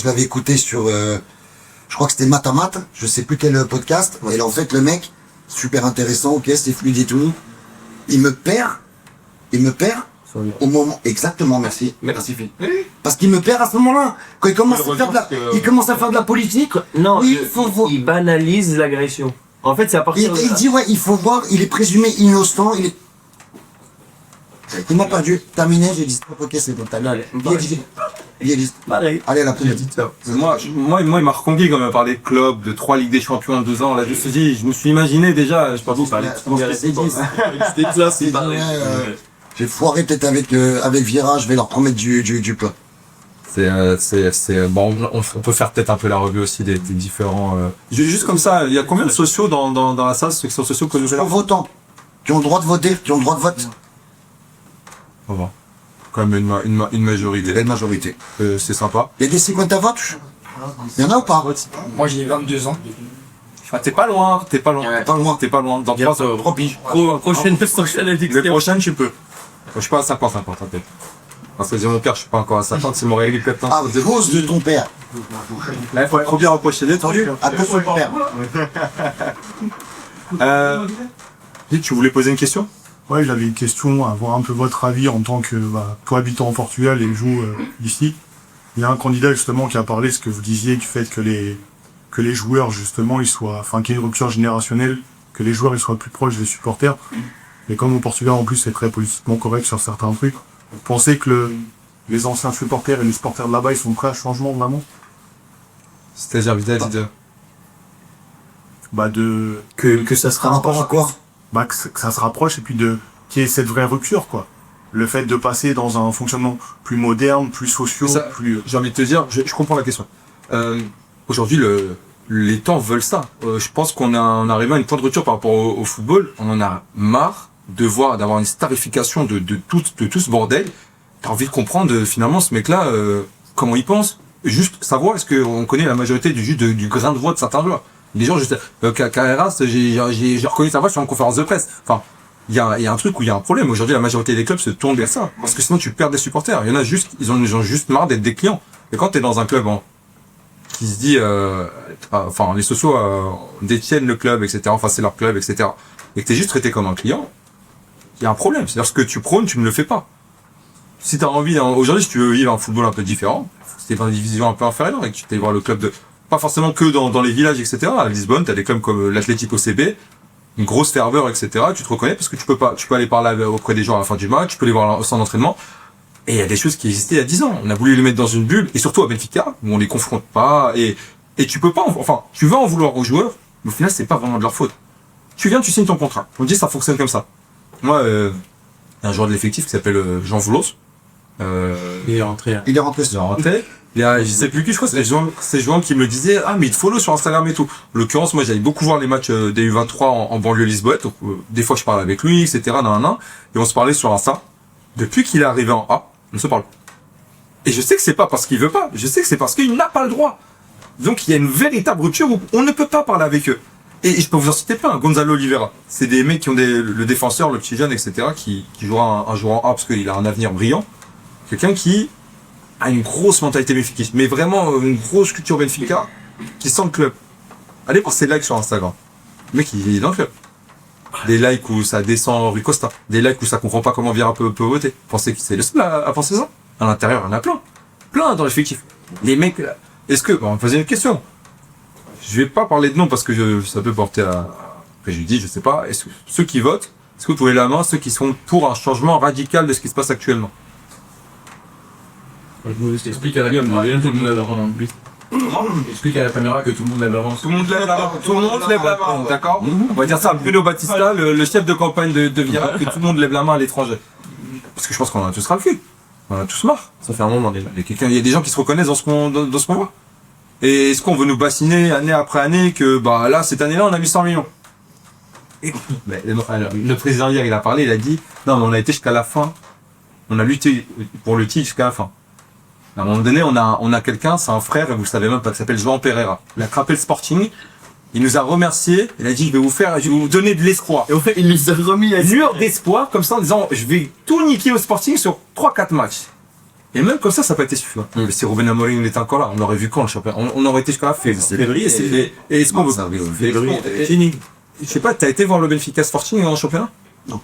l'avais écouté sur, je crois que c'était Matamat, je sais plus quel podcast, et là, en fait, le mec, super intéressant, ok, c'est fluide et tout. Il me perd au moment, exactement, merci. Merci, Phil. Parce qu'il me perd à ce moment-là. Quand il commence à faire de la politique, Non, oui, il banalise l'agression. En fait, c'est à partir il dit, ouais, il faut voir, il est présumé innocent, il m'a perdu. Terminé, j'ai dit stop, ok, c'est bon, t'as Allez, Allez, à la prochaine. Moi, il m'a reconquis quand il m'a parlé de club, de 3 Ligues des Champions en 2 ans. Là, je me suis imaginé déjà, je pense que ça allait J'ai foiré peut-être avec Vieira, je vais leur promettre du plat. Bon, on peut faire peut-être un peu la revue aussi des différents, juste comme ça, il y a combien de sociaux dans la salle, ceux qui sont sociaux que nous Sont votants, qui ont le droit de voter, qui ont le droit de vote. On va voir. Quand même une majorité. Belle majorité. C'est sympa. Il y a des 50 votes. Il y en a ou pas? Moi j'ai 22 ans. Ah, t'es pas loin. Pas loin. Dans 3 heures. prochaine Les prochaines, tu peux. Je suis pas à 50, peut-être. Parce que j'ai mon père, je suis pas encore à 50, c'est mon réel peut-être. Ah, de cause de ton père. Là, il faut trop bien reprocher les Entendu? À cause de ton père. Tu voulais poser une question? Ouais, j'avais une question, avoir un peu votre avis en tant que cohabitant en Portugal et joue ici. Il y a un candidat justement qui a parlé ce que vous disiez du fait que les joueurs justement qu'il y ait une rupture générationnelle, que les joueurs ils soient plus proches des supporters. Mais comme au Portugal en plus c'est très politiquement correct sur certains trucs, vous pensez que les anciens supporters et les supporters de là-bas ils sont prêts à changement vraiment? C'est-à-dire vis-à-vis de... que ça sera Par rapport à quoi? Que ça se rapproche et puis qu'il y ait cette vraie rupture quoi. Le fait de passer dans un fonctionnement plus moderne, plus social, plus... J'ai envie de te dire, je comprends la question. Aujourd'hui, les temps veulent ça. Je pense on arrive à une point de rupture par rapport au football. On en a marre d'avoir une starification de tout ce bordel. T'as envie de comprendre finalement ce mec-là, comment il pense. Juste savoir est-ce qu'on connaît la majorité du grain de voix de certains joueurs. Les gens, juste, Carreras, j'ai reconnu sa voix sur une conférence de presse. Enfin, il y a un truc où il y a un problème. Aujourd'hui, la majorité des clubs se tournent vers ça. Parce que sinon, tu perds des supporters. Il y en a ils ont juste marre d'être des clients. Et quand t'es dans un club, qui se dit, les sociaux, détiennent le club, etc. Enfin, c'est leur club, etc. Et que t'es juste traité comme un client, il y a un problème. C'est-à-dire, ce que tu prônes, tu ne le fais pas. Si t'as envie, aujourd'hui, si tu veux vivre un football un peu différent, si t'es dans une division un peu inférieure et que tu t'es voir le club pas forcément que dans les villages, etc. À Lisbonne, t'as des clubs comme l'Atlético CB, une grosse ferveur, etc. Tu te reconnais parce que tu peux aller parler auprès des gens à la fin du match, tu peux les voir au centre d'entraînement. Et il y a des choses qui existaient il y a 10 ans. On a voulu les mettre dans une bulle, et surtout à Benfica, où on les confronte pas, et tu peux pas, tu vas en vouloir aux joueurs, mais au final, c'est pas vraiment de leur faute. Tu viens, tu signes ton contrat. On dit, ça fonctionne comme ça. Moi, il y a un joueur de l'effectif qui s'appelle Jean Voulos. Il est rentré. Il est rentré. Il y a, je sais plus qui, je crois, c'est Joan qui me le disait, ah, mais il te follow sur Instagram et tout. En l'occurrence, moi, j'allais beaucoup voir les matchs des U23 en banlieue lisboète. Donc, des fois, je parlais avec lui, etc., et on se parlait sur Insta. Depuis qu'il est arrivé en A, on se parle. Et je sais que c'est pas parce qu'il veut pas. Je sais que c'est parce qu'il n'a pas le droit. Donc, il y a une véritable rupture où on ne peut pas parler avec eux. Et je peux vous en citer plein. Gonzalo Oliveira. C'est des mecs qui ont le défenseur, le petit jeune, etc., qui jouera un jour en A parce qu'il a un avenir brillant. Quelqu'un qui a une grosse mentalité benfiquiste, mais vraiment une grosse culture Benfica, qui sent le club. Allez voir ses likes sur Instagram. Le mec, il est dans le club. Des likes où ça descend Rui Costa. Des likes où ça comprend pas comment Vieira peut voter. Pensez que c'est le seul à penser ça. À l'intérieur, il y en a plein. Plein dans l'effectif. Les mecs, là. Est-ce que, on me posait une question. Je vais pas parler de nom parce que ça peut porter à préjudice, je sais pas. Est-ce que ceux qui votent, est-ce que vous pouvez la main, ceux qui sont pour un changement radical de ce qui se passe actuellement? Je vous explique à la gueule, mais rien, tout le monde lève la main en plus. Explique à la caméra que tout le monde lève la main. Tout le monde lève la main. Tout le monde lève la main, d'accord? On va dire ça à Bruno Batista, le chef de campagne de Vieira, que tout le monde lève la main à l'étranger. Parce que je pense qu'on en a tous ras le cul. On en a tous marre. Ça fait un moment déjà. Il y a des gens qui se reconnaissent dans ce qu'on voit. Et est-ce qu'on veut nous bassiner année après année que, là, cette année-là, on a mis 100 millions? Mais, le président hier, il a parlé, il a dit, non, mais on a été jusqu'à la fin. On a lutté pour le titre jusqu'à la fin. À un moment donné, on a quelqu'un, c'est un frère, et vous le savez même pas, qui s'appelle João Pereira. Il a crappé le Sporting. Il nous a remercié. Il a dit, je vais vous donner de l'espoir. Et au fait, il nous a remis une lueur d'espoir, comme ça, en disant, je vais tout niquer au Sporting sur 3-4 matchs. Et même comme ça n'a pas été suffisant. Mais si Ruben Amorim était encore là, on aurait vu quand le champion, on aurait été jusqu'à la février. Et est-ce qu'on veut, février, fini. je sais pas, t'as été voir le Benfica Sporting en championnat? Non.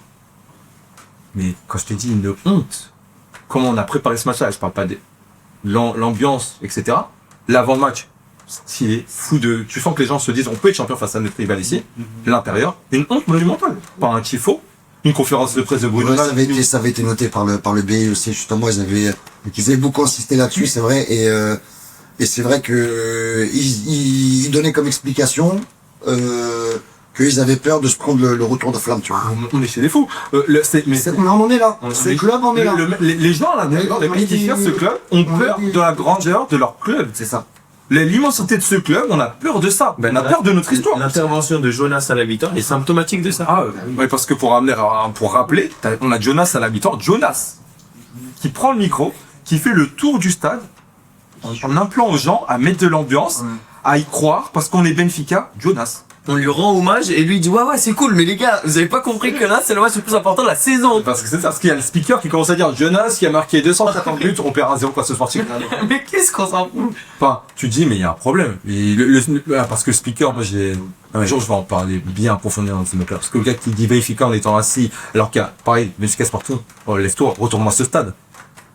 Mais quand je te dis une honte, comment on a préparé ce match-là, je parle pas de l'ambiance, etc. L'avant-match, s'il est fou de... Tu sens que les gens se disent, on peut être champion face à notre rival ici. L'intérieur, une honte monumentale. Par un tifo, une conférence de presse de Bruno. Ouais, ça avait été noté par le BI aussi, justement, ils avaient beaucoup insisté là-dessus, c'est vrai, et c'est vrai que ils donnaient comme explication qu'ils avaient peur de se prendre le retour de flamme, tu vois. On est chez les fous. On en est là. C'est le club, on est là. Les gens là, les mecs qui tirent ce club ont peur de la grandeur de leur club. C'est ça. L'immensité de ce club, on a peur de ça. On a peur de notre histoire. L'intervention de Jonas à la mi-temps est symptomatique de ça. Ah, ouais, parce que pour rappeler, on a Jonas à la mi-temps, Jonas, qui prend le micro, qui fait le tour du stade, en appelant aux gens à mettre de l'ambiance, à y croire, parce qu'on est Benfica, Jonas. On lui rend hommage et lui dit ouais c'est cool mais les gars vous avez pas compris que là c'est le match le plus important de la saison. Parce que c'est ça, parce qu'il y a le speaker qui commence à dire Jonas qui a marqué 250 buts, on perd 1-0 face au Sporting. Mais qu'est-ce qu'on s'en fout? Enfin, tu dis mais il y a un problème. Et parce que le speaker, moi un jour je vais en parler bien approfondir dans ce mec-là. Parce que le gars qui dit Benfica en étant assis, alors qu'il y a pareil, Benfica Sporting, lève-toi, retourne-moi ce stade.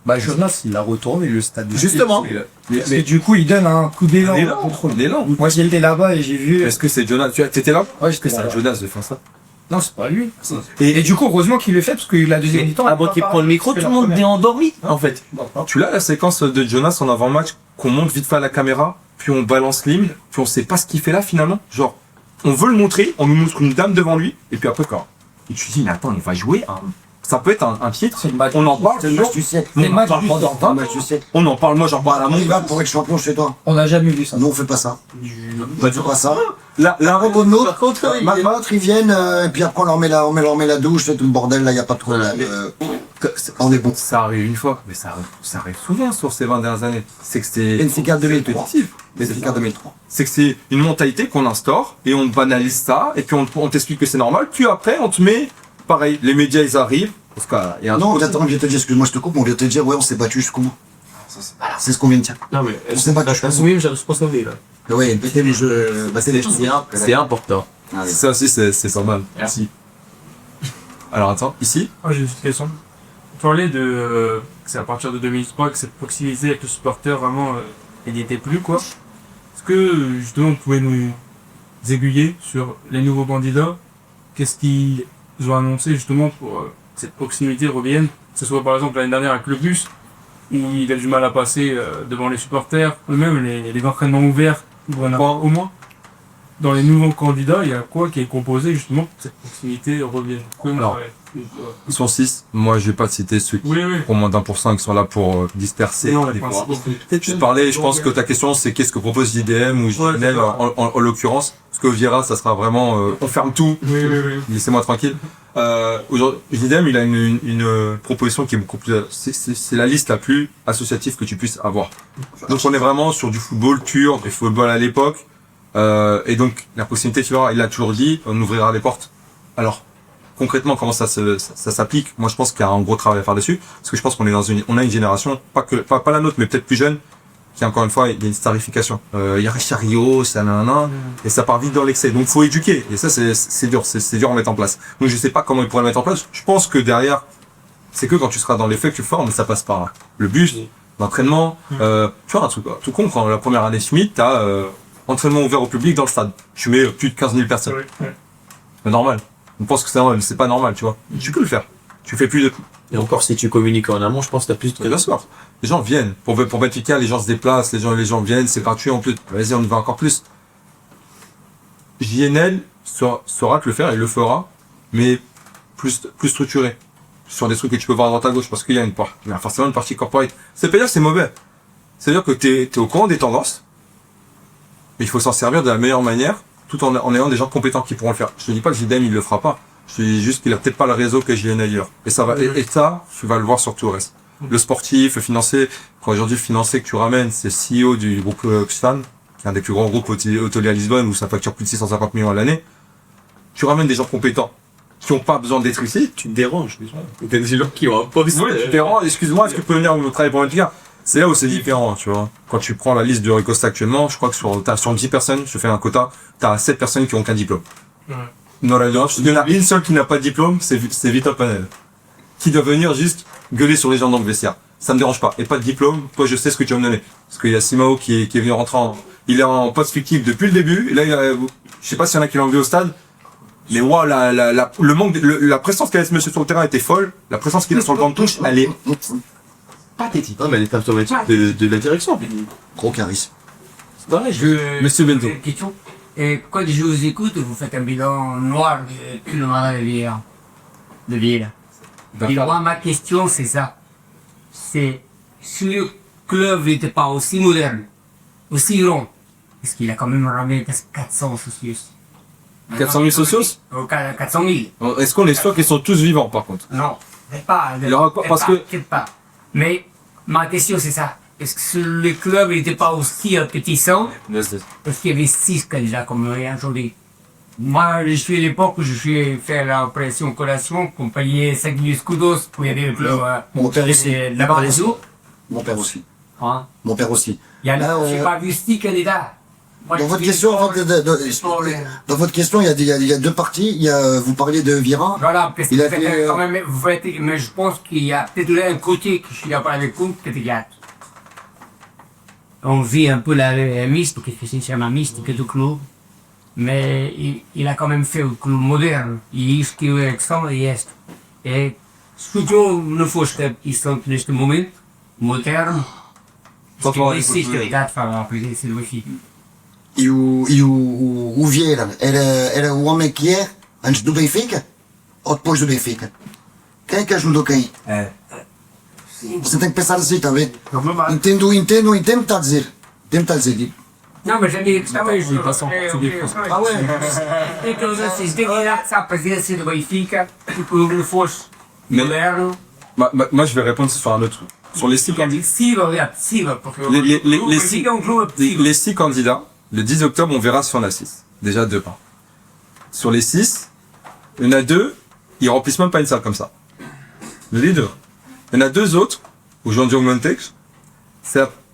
Bah Jonas, il a retourné le stade. Justement. Parce que du coup, il donne un coup d'élan. L'élan. Moi, j'étais là-bas et j'ai vu... Est-ce que c'est Jonas? T'étais là? Ouais, j'étais C'est là. Jonas de faire ça. Non, c'est pas lui. Et du coup, heureusement qu'il le fait, parce que la deuxième mi-temps... Avant qu'il prenne le micro tout le monde est endormi en fait. Tu l'as la séquence de Jonas en avant-match, qu'on monte vite fait à la caméra, puis on balance l'hymne, puis on sait pas ce qu'il fait là finalement. Genre, on veut le montrer, on nous montre une dame devant lui, et puis après quoi? Et tu te dis, mais attends, il va jouer ça peut être un titre, on en parle, C'est le match du siècle. on en parle pendant C'est le match du siècle. on en parle, moi j'en parle à On mon y va pour être champion chez toi. On n'a jamais vu ça. Nous, on fait pas ça. On fait pas ça. La Pour nous, Par contre, ils viennent, et puis après on leur met la douche, c'est tout le bordel, là, y a pas trop on est bon. Ça arrive une fois, mais ça arrive souvent sur ces 20 dernières années. C'est que c'est Benfica 2003. répétitif. Benfica 2003. C'est que c'est une mentalité qu'on instaure, et on banalise ça, et puis on t'explique que c'est normal, puis après on te met, pareil, les médias ils arrivent, parce qu'il y a un Non, truc attends, on vient te dire, excuse-moi, je te coupe, mais on vient te dire, ouais, on s'est battu jusqu'au bout. C'est ce qu'on vient de dire. non mais On sait pas que je pense. assumez la responsabilité là. Ouais, péter les jeux, bah, c'est les choses. C'est important. Ça aussi, c'est normal. Merci. Alors attends, ici, J'ai une petite question. Vous parlez de que c'est à partir de 2003 que cette proximité avec le supporter vraiment elle n'y était plus quoi. Est-ce que justement vous pouvez nous aiguiller sur les nouveaux candidats? Qu'est-ce qu'ils ont annoncé justement pour que cette proximité revienne? Que ce soit par exemple l'année dernière avec le bus, où il a du mal à passer devant les supporters, ou même les entraînements ouverts, où on a au moins. Dans les nouveaux candidats, il y a quoi qui est composé justement pour que cette proximité revienne? Alors, ils sont 6. Moi, je vais pas citer ceux qui, Oui. pour moins d'1% qui sont là pour disperser. Non, les les voix. Je parlais, je pense que ta question, c'est qu'est-ce que propose JDM ou JNL en l'occurrence. Parce que Vieira, ça sera vraiment, on ferme tout. Oui. Laissez-moi tranquille. Aujourd'hui, JDM, il a une proposition qui est beaucoup plus, c'est la liste la plus associative que tu puisses avoir. Donc, on est vraiment sur du football pur, du football à l'époque. Et donc, la proximité, tu vois, il a toujours dit, on ouvrira les portes. Alors, concrètement, comment ça s'applique? Moi, je pense qu'il y a un gros travail à faire dessus. Parce que je pense qu'on est on a une génération, pas la nôtre, mais peut-être plus jeune, qui, encore une fois, il y a une starification. Il y a Richard Rio, ça nanana, et ça part vite dans l'excès. Donc, faut éduquer. Et ça, c'est dur. C'est dur à mettre en place. Donc, je sais pas comment ils pourraient le mettre en place. Je pense que derrière, c'est que quand tu seras dans les faits que tu formes, ça passe par le bus, l'entraînement. Tu vois, un truc tout con, quand la première année Schmitt, t'as, entraînement ouvert au public dans le stade. Tu mets plus de 15 000 personnes. C'est normal. On pense que c'est pas normal, tu vois. Tu peux le faire. Tu fais plus de... Et encore si tu communiques en amont, je pense que t'as plus de Bien sûr. Les gens viennent. Pour Benfica, les gens se déplacent, les gens viennent, c'est gratuit en plus. Vas-y, on y va encore plus. JNL saura te le faire, il le fera, mais plus structuré. Sur des trucs que tu peux voir à droite à gauche, parce qu'il y a forcément une partie corporate. C'est pas dire que c'est mauvais. C'est-à-dire que t'es au courant des tendances, mais il faut s'en servir de la meilleure manière, tout en ayant des gens compétents qui pourront le faire. Je te dis pas que JDM il le fera pas. Je te dis juste qu'il a peut-être pas le réseau que JNL ailleurs. Et ça va, et ça, tu vas le voir sur tout le reste. Le sportif, le financier, quand aujourd'hui le financier que tu ramènes, c'est le CEO du groupe Oxfam, qui est un des plus grands groupes hôteliers à Lisbonne, où ça facture plus de 650 millions à l'année. Tu ramènes des gens compétents, qui ont pas besoin d'être ici. Tu te déranges. T'as des gens qui ont un poste. Oui, tu te déranges. Excuse-moi, est-ce que tu peux venir travailler pour Benfica? C'est là où c'est différent, tu vois. Quand tu prends la liste de Ricosta actuellement, je crois que sur 10 personnes, je fais un quota, t'as 7 personnes qui ont aucun diplôme. Ouais. Dans la Europe, il y en a une seule qui n'a pas de diplôme, c'est Vitor Panel. Qui doit venir juste gueuler sur les gens dans le vestiaire. Ça me dérange pas. Et pas de diplôme, toi je sais ce que tu vas me donner. Parce qu'il y a Simao qui est venu rentrer il est en poste fictif depuis le début. Et là, je sais pas s'il y en a qui l'ont vu au stade. Mais wow, le manque, la présence qu'a ce monsieur sur le terrain était folle. La présence qu'il a sur le banc de touche, elle est pathétique. Non, mais elle est automatique de la direction. Gros charisme. C'est pareil. Monsieur Bento. Une question. Et quand je vous écoute, vous faites un bilan noir de tout le mandat de Vieira. Et moi, ma question, c'est ça. C'est, si le club n'était pas aussi moderne, aussi grand, parce qu'il a quand même ramené 400 socios. 400 000 socios? 400 000. Est-ce qu'on est sûr qu'ils sont tous vivants, par contre? Non, pas. Il y aura quoi, parce que- Peut-être pas. Mais, ma question, c'est ça. Est-ce que le club n'était pas aussi appétissant? Parce qu'il y avait 6 candidats comme aujourd'hui. Moi, je suis à l'époque où je suis fait la opération collation, qu'on payait 5 000 escudos pour y aller le club. Mon père aussi. Là-bas des eaux. Mon père aussi. Hein? Mon père aussi. Il y a Là, j'ai pas vu 6 candidats. Moi, Dans je votre suis question, pour- dans votre question, il y a deux parties. Il y a, vous parliez de Vira. Voilà, parce que Il a vous faites fait, quand même, vous faites, mais je pense qu'il y a peut-être là un côté que je suis d'accord avec vous, peut-être il y a. On vit un peu la miste, parce que c'est un miste que du club. Mais il a quand même fait un club moderne. Il est Alexandre et est. Et surtout, não foste isso neste momento, moderno. Só falar em existe português. a idade para a presença do Benfica. E o Vieira era o homem que é antes do Benfica ou depois do Benfica? Quem é que ajudou quem? Você tem que pensar assim, tá vendo? Entendo o que está a dizer. Entendo o que está a dizer. Não, mas a minha questão é é que vocês têm que ir à presença do Benfica, tipo, não fosse Mais- moderno. Moi, je vais répondre sur un autre truc. Sur les 6 candidats. Possível, é possível, porque o six- Benfica é um clube possível. les 6 candidats, le 10 octobre, on verra si on a 6. Déjà 2 pas. Sur les 6, il y en a 2, ils remplissent même pas une salle comme ça. Le leader. Il y en a 2 autres, aujourd'hui au Montex,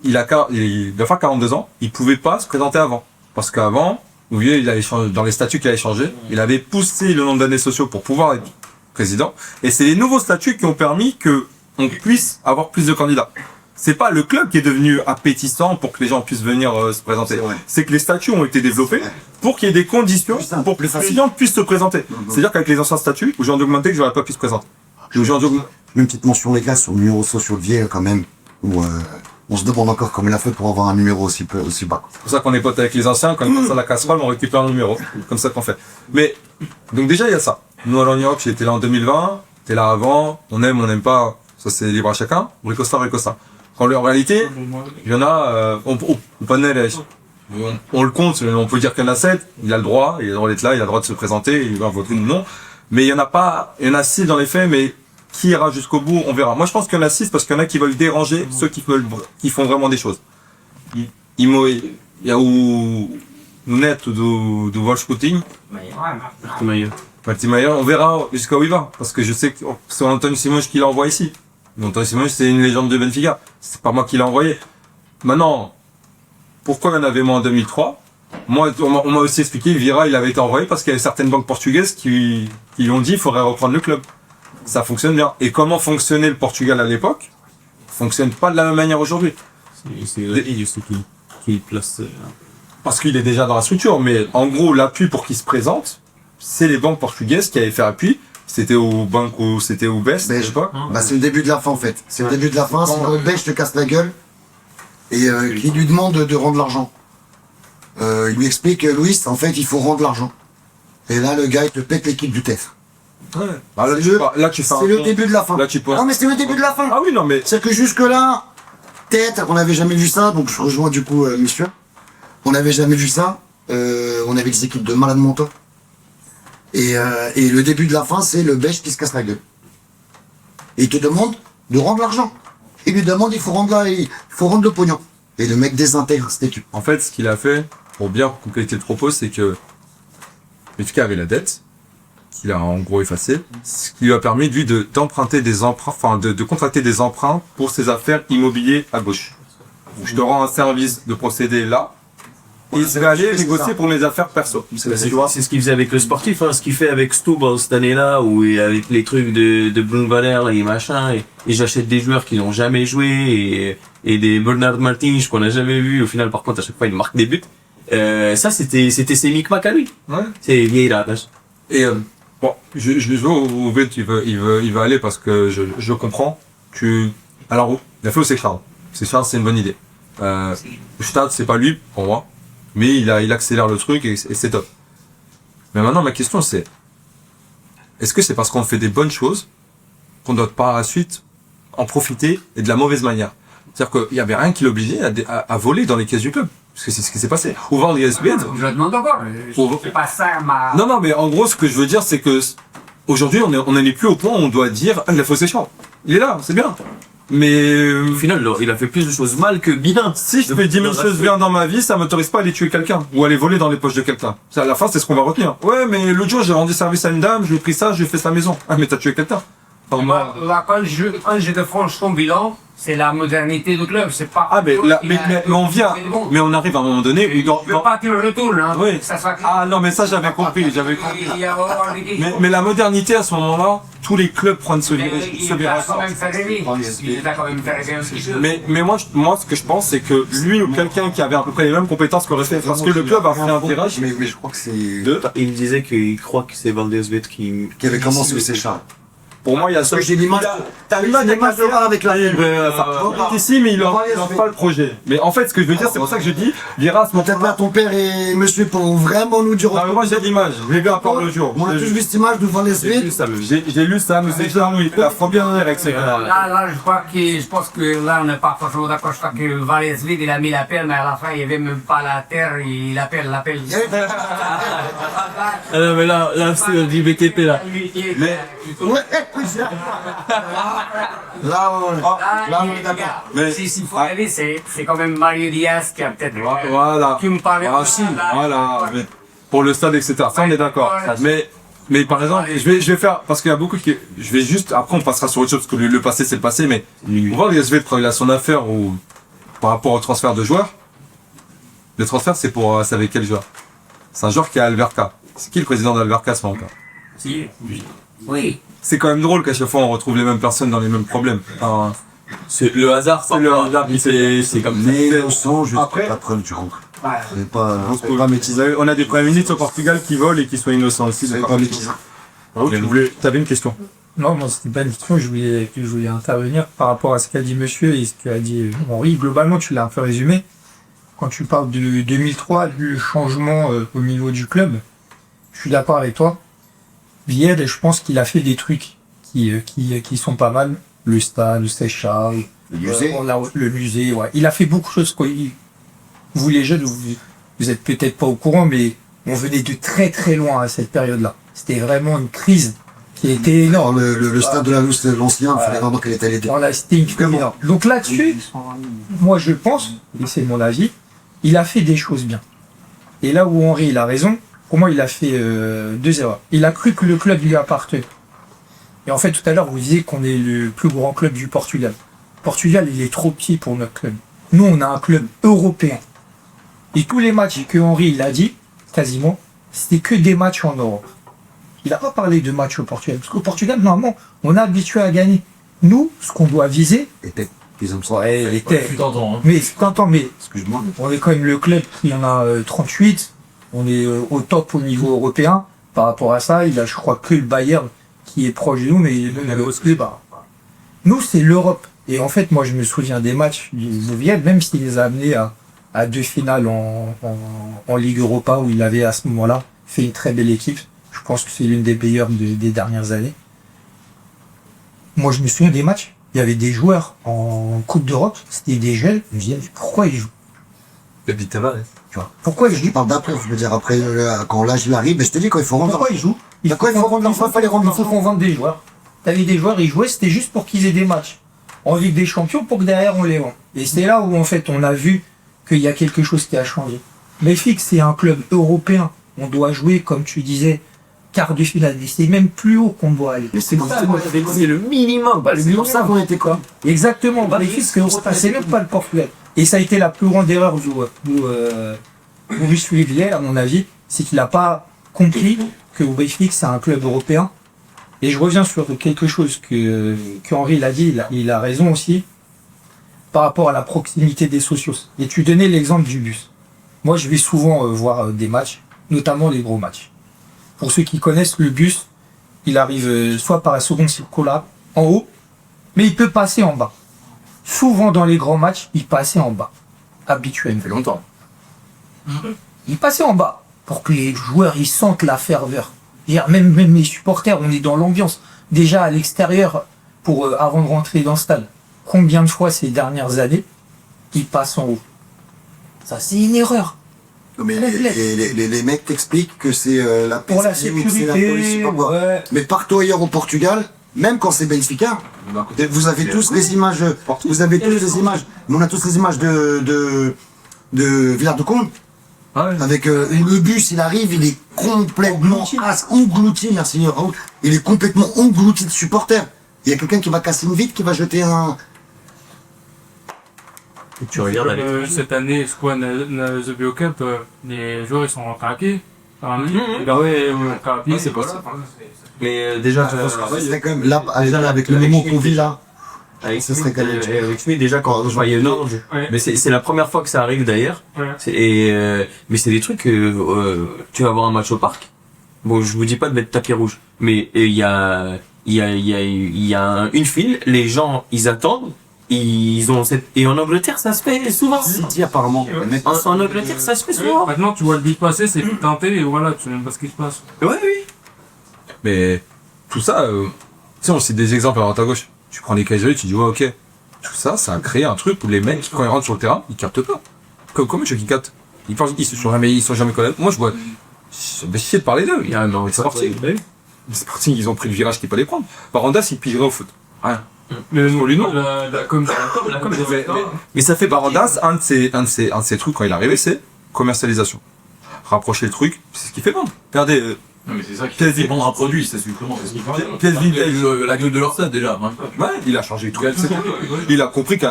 il doit faire 42 ans, il pouvait pas se présenter avant. Parce qu'avant, vous voyez, il avait changé, dans les statuts qu'il avait changé, il avait poussé le nombre d'années sociaux pour pouvoir être président. Et c'est les nouveaux statuts qui ont permis que on puisse avoir plus de candidats. C'est pas le club qui est devenu appétissant pour que les gens puissent venir se présenter. C'est vrai. C'est que les statuts ont été développés pour qu'il y ait des conditions Plus simple, pour que plus les facile. gens puissent se présenter. C'est-à-dire qu'avec les anciens statuts, aujourd'hui augmenté, que j'aurais pas pu se présenter. Aujourd'hui, Une petite mention les gars sur le numéro social de Vieira quand même, où on se demande encore comment il a fait pour avoir un numéro aussi bas. c'est pour ça qu'on est potes avec les anciens, quand ils passent à la casserole, on récupère un numéro. Comme ça qu'on fait. Mais, donc déjà, il y a ça. Nous, à l'Europe, j'étais là en 2020, t'es là avant, on n'aime pas, ça c'est libre à chacun. Bricosta. Quand en réalité, il y en a, au panel, on le compte, on peut dire qu'il y en a 7, il a le droit d'être là, il a le droit de se présenter, il va voter ou non. Mais il y en a pas, il y en a 6 dans les faits, mais qui ira jusqu'au bout, on verra. Moi, je pense qu'il y en a 6 parce qu'il y en a qui veulent déranger ceux qui font vraiment des choses. Il y a o neto do Wolfsputin, Maltimayer, on verra jusqu'à où il va. Parce que je sais que c'est Antonio Simões qui l'a envoyé ici. Antonio Simões, c'est une légende de Benfica. C'est pas moi qui l'ai envoyé. Maintenant, pourquoi il y en avait moins en 2003? Moi, on m'a aussi expliqué, Vieira, il avait été envoyé parce qu'il y avait certaines banques portugaises qui lui ont dit qu'il faudrait reprendre le club. Ça fonctionne bien. Et comment fonctionnait le Portugal à l'époque? Fonctionne pas de la même manière aujourd'hui. C'est je sais qui place. Parce qu'il est déjà dans la structure, mais en gros, l'appui pour qu'il se présente, c'est les banques portugaises qui avaient fait appui. C'était au banco, c'était au BES, je sais pas. Bah, c'est le début de la fin en fait. C'est le début de la fin, c'est quand le belge te casse la gueule et qui lui demande de rendre l'argent. Il lui explique, Louis, en fait, il faut rendre l'argent. Et là, le gars, il te pète l'équipe du TEF. Bah, là, tu fais un C'est le pont. début de la fin. Là, tu poses. Non, mais c'est le début de la fin. Ah oui, non, mais C'est que jusque-là, peut-être, on n'avait jamais vu ça, donc je rejoins du coup monsieur. On n'avait jamais vu ça. On avait des équipes de malades mentaux. Et le début de la fin, c'est le belge qui se casse la gueule. Et il te demande de rendre l'argent. Il lui demande, il faut rendre le pognon. Et le mec désintègre cette équipe. en fait, ce qu'il a fait, pour bien compléter le propos, c'est que Benfica avait la dette, qu'il a en gros effacée, ce qui lui a permis, lui, d'emprunter des emprunts, enfin, de contracter des emprunts pour ses affaires immobilières à gauche. Je te rends un service de procéder là, et il serait allé négocier pour mes affaires perso. C'est ce qu'il faisait avec le sportif, hein, ce qu'il fait avec Stubble cette année-là, où avec les trucs de Bruno Valère et machin, et j'achète des joueurs qui n'ont jamais joué, et des Bernard Martins qu'on n'a jamais vu, au final par contre à chaque fois il marque des buts. Ça c'était ses micmacs à lui. Ouais. C'est vieille rage. Et bon, je veux où il veut aller parce que je comprends. Alors il a fait au Seychelles. Seychelles c'est une bonne idée. Stade c'est pas lui pour moi, mais il accélère le truc et c'est top. Mais maintenant ma question c'est, est-ce que c'est parce qu'on fait des bonnes choses qu'on doit par la suite en profiter et de la mauvaise manière? C'est-à-dire qu'il y avait rien qui l'obligeait à voler dans les caisses du club. Parce que c'est ce qui s'est passé. Ou voir les SBN. Je demande encore. C'est pas ça ma... Non, mais en gros, ce que je veux dire, c'est que aujourd'hui, on n'en est plus au point où on doit dire, il a faussé champ. Il est là, c'est bien. Mais Au final, il a fait plus de choses mal que bien. si je fais 10 000 choses bien dans ma vie, ça m'autorise pas à aller tuer quelqu'un ou à aller voler dans les poches de quelqu'un. À la fin, c'est ce qu'on va retenir. Ouais, mais l'autre jour, j'ai rendu service à une dame, je lui ai pris ça, je lui ai fait sa maison. Ah, mais t'as tué quelqu'un. Enfin, moi... Quand je défranche ton bilan, c'est la modernité du club, c'est pas... Ah, mais on vient, mais on arrive à un moment donné où Je veux pas qu'il retourne, hein. Oui. Ça soit... Ah non, mais ça j'avais compris. Il y a vraiment des questions. Mais la modernité à ce moment-là, tous les clubs prennent ce Il virage. a quand même fait rêver. Il a quand même fait rêver un petit peu. Mais moi, ce que je pense, c'est que lui ou quelqu'un qui avait à peu près les mêmes compétences qu'aurait fait, parce que le club a fait un virage. Mais je crois que c'est... Il disait qu'il croit que c'est Valdez qui avait commencé au Seychelles. Pour moi, il y a ça. J'ai l'image. T'as l'image de voir avec la ici, mais il leur pas le projet. Mais en fait, ce que je veux dire, c'est pour ça que je dis, Viras, mon Peut-être là, ton père et monsieur pour vraiment nous dire. Non, mais moi j'ai l'image, je l'ai vu à part le jour. On a tous vu cette image devant les J'ai lu ça, c'est ça, oui, la première avec ses Là, je pense que là, on n'est pas forcément d'accord. Je crois que Valesville, il a mis l'appel, mais à la fin, il n'y avait même pas la terre, il appelle l'appel. Ah non, mais là, c'est du BTP, là. Ouais, là, on est d'accord. Mais S'il faut aller, c'est quand même Mario Diaz qui a peut-être... voilà. Qui me parlait Si, voilà. Mais pour le stade, etc. Ça, on est d'accord. Mais par exemple, je vais faire, parce qu'il y a beaucoup qui, je vais juste, après on passera sur autre chose, parce que le passé c'est le passé, mais on voit le SV quand il a son affaire ou par rapport au transfert de joueurs. Le transfert c'est avec quel joueur? C'est un joueur qui est à Alverca. C'est qui le président d'Alverca à ce moment-là? Oui. C'est quand même drôle qu'à chaque fois on retrouve les mêmes personnes dans les mêmes problèmes. Enfin, C'est le hasard, c'est le hasard, c'est comme ça. Mais on sent juste Après- pas prendre du coup. C'est pas métisé. on a des premiers ministres au Portugal qui volent et qui sont innocents aussi. C'est pas métisé. T'avais une question? Non, c'était pas une question, je voulais intervenir par rapport à ce qu'a dit monsieur et ce qu'a dit Henri. Globalement, tu l'as un peu résumé. Quand tu parles de 2003, du changement au niveau du club, je suis d'accord avec toi. Vied, je pense qu'il a fait des trucs qui sont pas mal. Le stade, le Seychelles, Le musée. le musée, ouais. Il a fait beaucoup de choses, quoi. Vous les jeunes, vous êtes peut-être pas au courant, mais on venait de très très loin à cette période-là. C'était vraiment une crise qui était énorme. Le stade de la Louse, l'ancien, il fallait vraiment qu'elle était allée. Dans la Sting, énorme. Donc là-dessus, moi je pense, et c'est mon avis, il a fait des choses bien. Et là où Henri il a raison, pour moi il a fait deux erreurs. Il a cru que le club lui appartenait. Et en fait tout à l'heure vous disiez qu'on est le plus grand club du Portugal. Portugal il est trop petit pour notre club. Nous on a un club européen. Et tous les matchs que Henri il a dit, quasiment, c'était que des matchs en Europe. Il n'a pas parlé de matchs au Portugal. Parce qu'au Portugal, normalement, on est habitué à gagner. Nous, ce qu'on doit viser, Ils ont ça. ouais, les têtes. Tu t'entends, hein. Mais t'entends, mais Excuse-moi. on est quand même le club qui en a 38. On est au top au niveau européen. Par rapport à ça, il a, je crois, que le Bayern qui est proche de nous, mais nous, c'est l'Europe. Et en fait, moi, je me souviens des matchs du Vienne, même s'il les a amenés à deux finales en Ligue Europa, où il avait à ce moment-là fait une très belle équipe. Je pense que c'est l'une des meilleures des dernières années. Moi, je me souviens des matchs. Il y avait des joueurs en Coupe d'Europe, c'était des jeunes. Je me disais, pourquoi ils jouent? Tu vois, pourquoi ils Je jouent? parle d'après, je veux dire après, quand l'âge il arrive, mais je te dis quand il faut rendre. Pourquoi ils jouent? Il Pourquoi il faut rendre l'enfant, il fallait rendre Il faut qu'on vende des joueurs. T'avais des joueurs, ils jouaient, c'était juste pour qu'ils aient des matchs en Ligue des Champions pour que derrière on les vend. Et c'est là où en fait on a vu qu'il y a quelque chose qui a changé. Mais fixe, c'est un club européen. On doit jouer, comme tu disais, quart de finale. Et c'est même plus haut qu'on doit aller. C'est pour ça C'est le minimum. C'est pour ça qu'on était quoi? Exactement. Mais fixe, que c'est même pas le Portugal. Et ça a été la plus grande erreur Luis Felipe, à mon avis, c'est qu'il n'a pas compris que le Benfica, c'est un club européen. Et je reviens sur quelque chose que Henri l'a dit, il a raison aussi, par rapport à la proximité des socios. Et tu donnais l'exemple du bus. Moi, je vais souvent voir des matchs, notamment les gros matchs. Pour ceux qui connaissent le bus, il arrive soit par la seconde circulaire, en haut, mais il peut passer en bas. Souvent dans les grands matchs, il passait en bas. Habituellement. Ça fait longtemps. Il passait en bas pour que les joueurs ils sentent la ferveur. Même les supporters, on est dans l'ambiance. Déjà à l'extérieur, avant de rentrer dans le stade. Combien de fois ces dernières années, ils passent en haut? Ça, c'est une erreur. Non, mais les mecs t'expliquent que c'est la Pour la PSP, que c'est la sécurité, police, je sais pas quoi. ouais. Mais partout ailleurs au Portugal, même quand c'est Benfica, vous avez tous les images, vous avez tous les images, on a tous les images de Villard de Conde. Avec le bus, il arrive, il est complètement englouti, merci Raoul. Il est complètement englouti de supporters. Il y a quelqu'un qui va casser une vitre, qui va jeter un... Et tu regardes Cette année, The BO Cup, les joueurs ils sont rentrés à pied. c'est pas ça. Mais déjà, C'est quand même là, avec le moment qu'on vit là. avec Ça serait quand même- avec lui, déjà, quand je voyais Ouais. mais c'est la première fois que ça arrive d'ailleurs. Ouais. Mais c'est des trucs que tu vas voir un match au parc. Bon, je vous dis pas de mettre tapis rouge, mais il y a une file, les gens ils attendent, ils ont et en Angleterre ça se fait souvent. City apparemment. Ouais. Les mecs- En Angleterre ça se fait souvent. Maintenant, tu vois le but passer, c'est tenté et voilà, tu sais même pas ce qui se passe. Ouais, oui. Mais tout ça, tu sais, on cite des exemples à droite à gauche. Tu prends les KGV, tu dis ouais, ok. Tout ça, ça a créé un truc où les mecs, quand ils rentrent sur le terrain, ils captent pas. Comment tu veux qu'ils captent? Ils sont jamais connectés. Moi, je vois, ça me fait chier de parler d'eux. Il y a un c'est parti. C'est parti, ils ont pris le virage qu'il fallait prendre. Barandas, il pigerait au foot. Rien. Mais Pour lui, non. Mais ça fait Barandas, un de ses trucs quand il est arrivé, c'est commercialisation. Rapprocher le truc, c'est ce qui fait vendre. Regardez, Non, mais c'est ça qui PSV. fait vendre un produit, c'est simplement. C'est ce qui fait PSV, la gueule de leur stade déjà. Hein. ouais, il a changé tout. Il a compris que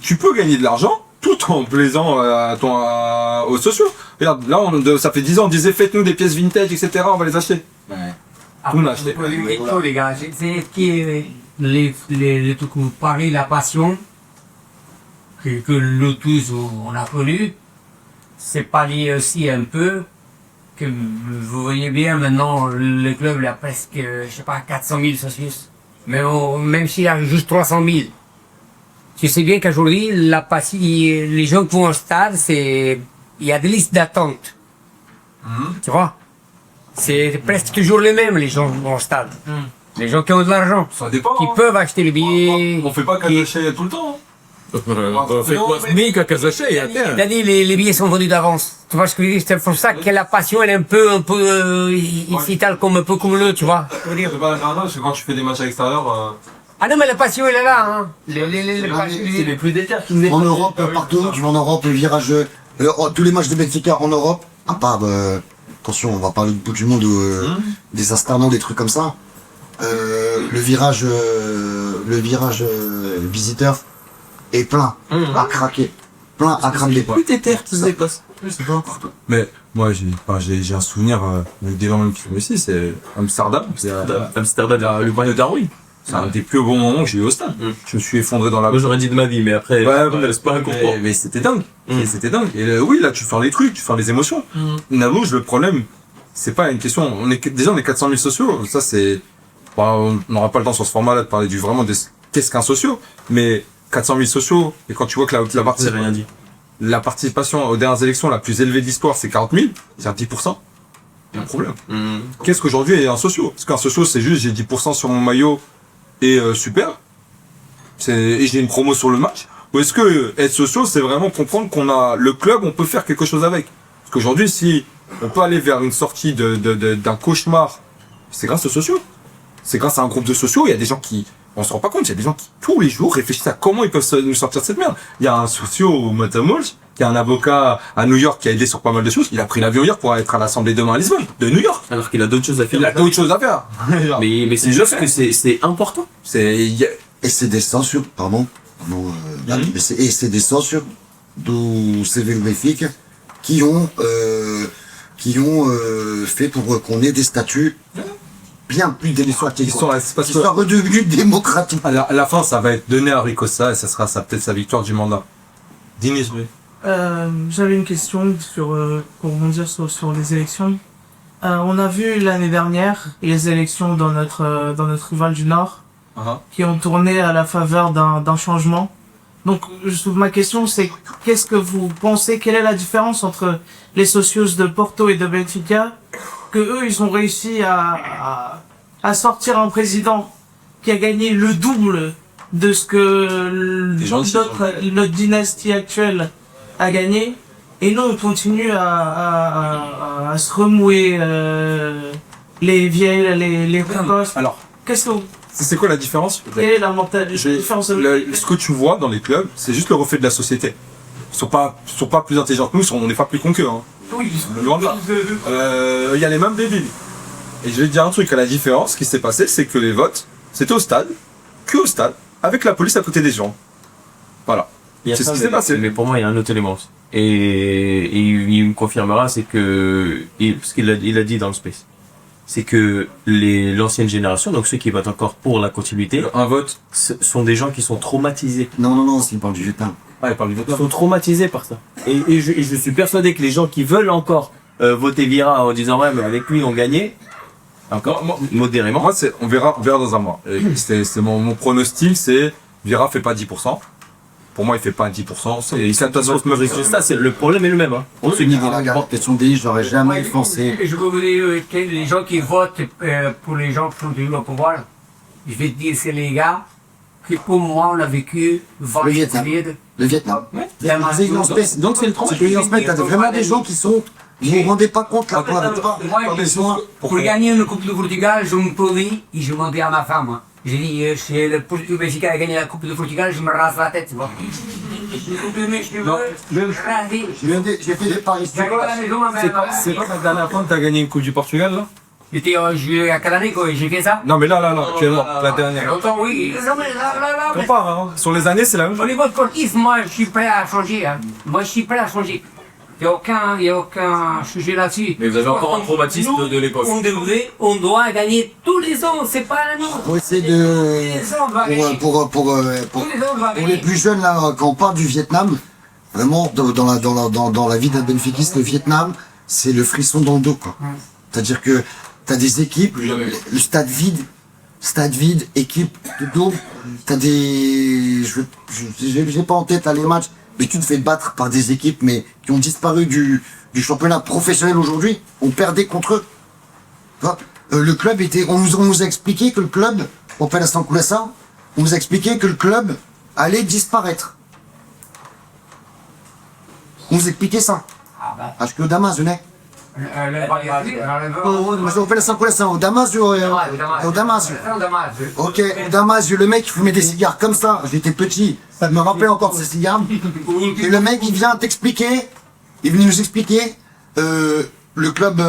tu peux gagner de l'argent tout en plaisant aux sociaux. Regarde, là, ça fait 10 ans, on disait faites-nous des pièces vintage, etc., on va les acheter. Tout l'a acheté. Les gars, c'est qui les trucs que vous parlez, la passion que nous tous on a connu, c'est pas lié aussi un peu que vous voyez bien maintenant le club il a presque je sais pas 400 000 socios, mais même s'il a juste 300 000, tu sais bien qu'aujourd'hui les gens qui vont au stade, il y a des listes d'attente, tu vois. C'est presque toujours les mêmes, les gens au stade. Les gens qui ont de l'argent, Ça dépend. qui peuvent acheter le billet. On fait pas cacher tout le temps. Fait quoi ce mec à Kazaché et à terre? C'est-à-dire, les billets sont vendus d'avance. Tu vois ce que je veux dire? C'est pour ça que la passion, elle est un peu, il s'étale comme un peu comme le, tu vois. Je veux dire. C'est pas la dernière, c'est quand tu fais des matchs à l'extérieur. Ah non, mais la passion, elle est là, hein. c'est les plus déter qui venaient. En Europe, partout, tu vas en Europe, le virage, tous les matchs de Benfica en Europe, à part, attention, on va parler du bout du monde, des Astana, des trucs comme ça. Le virage visiteur est plein, à craquer. Plein à craquer. Plus déter qui se déplacent. Mais moi, j'ai un souvenir avec des gens même qui sont ici, c'est Amsterdam. C'est Amsterdam, le bain de Darwin. un des plus beaux moments que j'ai eu au stade. Je me suis effondré dans la... Moi j'aurais dit de ma vie, mais après, c'est pas un concours. Mais c'était dingue. Et c'était dingue. Et oui, là, tu fais les trucs, tu fais les émotions. Nalouche, le problème, c'est pas une question. On est 400 000 sociaux. Ça, c'est... Bon, on n'aura pas le temps sur ce format-là de parler qu'est-ce qu'un socio. Mais 400 000 sociaux, et quand tu vois que la participation aux dernières élections la plus élevée de l'histoire, c'est 40 000, c'est à 10%. Il y a un problème. Qu'est-ce qu'aujourd'hui est un socio? Parce qu'un socio, c'est juste, j'ai 10% sur mon maillot et super. Et j'ai une promo sur le match. Ou est-ce que être socio, c'est vraiment comprendre qu'on a le club, on peut faire quelque chose avec? Parce qu'aujourd'hui, si on peut aller vers une sortie d'un cauchemar, c'est grâce aux sociaux. C'est grâce à un groupe de sociaux, il y a des gens qui... On se rend pas compte, il y a des gens qui, tous les jours, réfléchissent à comment ils peuvent nous sortir de cette merde. Il y a un socio au Matamolch, il y a un avocat à New York qui a aidé sur pas mal de choses. Il a pris l'avion hier pour être à l'Assemblée demain à Lisbonne, de New York. Alors qu'il a d'autres choses à faire. Il a d'autres choses à faire. Mais c'est juste que c'est important. Et c'est des censures, pardon. Et c'est des censures du CV Benfica qui ont fait pour qu'on ait des statuts bien plus démocratiques, parce qui que soient redevenus démocratiques. à la fin, ça va être donné à Ricossa et ça sera peut-être sa victoire du mandat. Dinis, oui. J'avais une question pour rebondir sur les élections. On a vu l'année dernière les élections dans notre rival du Nord qui ont tourné à la faveur d'un changement. Donc ma question c'est qu'est-ce que vous pensez, quelle est la différence entre les socios de Porto et de Benfica, que eux ils ont réussi à sortir un président qui a gagné le double de ce que notre dynastie actuelle a gagné, et nous on continue à se remouer les vieilles, les précoces. Alors, qu'est-ce que c'est quoi la différence? quelle est la différence Ce que tu vois dans les clubs, c'est juste le reflet de la société. Ils sont pas plus intelligents que nous, on n'est pas plus cons qu'eux. Hein. Oui. Loin de là. Il y a les mêmes débiles. Et je vais te dire un truc, à la différence, ce qui s'est passé, c'est que les votes, c'était au stade, que au stade, avec la police à côté des gens. Voilà. C'est ce qui s'est passé. Mais pour moi, il y a un autre élément. Et il me confirmera, c'est que, parce qu'il a dit dans le space, c'est que l'ancienne génération, donc ceux qui votent encore pour la continuité, Un vote. sont des gens qui sont traumatisés. Non, c'est pas du Vietnam. Ah, il parle du vote. Ils sont traumatisés par ça. Et je suis persuadé que les gens qui veulent encore voter Vira en disant ouais, mais avec lui on gagnait, encore modérément. Moi, on verra dans un mois. C'est mon pronostic, c'est Vira fait pas 10%. Pour moi, il fait pas 10%. Il Ça, c'est le problème est le même. Hein. On se dit Regarde, question dit, j'aurais jamais pensé. Je peux vous dire que les gens qui votent pour les gens qui sont venus au pouvoir, je vais te dire, c'est les gars qui, pour moi, on a vécu Le Vietnam. Le Vietnam. Donc c'est le truc. T'as vraiment des gens qui sont. Vous vous rendez pas compte là, quoi. Pour gagner une Coupe de Portugal, je me prenais et je demandais à ma femme. J'ai dit, si le Belgique a gagné la Coupe de Portugal, je me rase la tête, tu vois. J'ai fait des paris. C'est quoi la dernière fois que t'as gagné une Coupe du Portugal, là? J'étais à quelle année, quoi, j'ai fait ça? Non, mais là, actuellement, la dernière. Longtemps, oui. Non, mais là. Compare, hein. Sur les années, c'est la même chose. Au niveau sportif, moi, je suis prêt à changer, hein. Moi, je suis prêt à changer. Il n'y a aucun sujet là-dessus. Mais vous avez encore un traumatisme de l'époque. On doit gagner tous les ans, c'est pas la nôtre. Pour essayer Tous les ans, on doit gagner. pour les plus jeunes là, quand on parle du Vietnam, vraiment dans la vie d'un benfiquiste, le Vietnam, c'est le frisson dans le dos, quoi. C'est-à-dire que t'as des équipes, le stade vide, équipe de dos, t'as des, j'ai pas en tête là les matchs, mais tu te fais battre par des équipes mais qui ont disparu du championnat professionnel aujourd'hui. On perdait contre eux. Tu vois, le club était, on nous a expliqué que le club, on fait la Sankulasa, on nous a expliqué que le club allait disparaître. On nous expliquait ça. Acho que o Damas, né? On fait la Sankulasa, au Damasio, au Damasio. Ok, au Damasio, le mec il fumait des cigares comme ça, j'étais petit, ça me rappelle encore ces cigares. Et le mec il vient t'expliquer, il venait nous expliquer, le club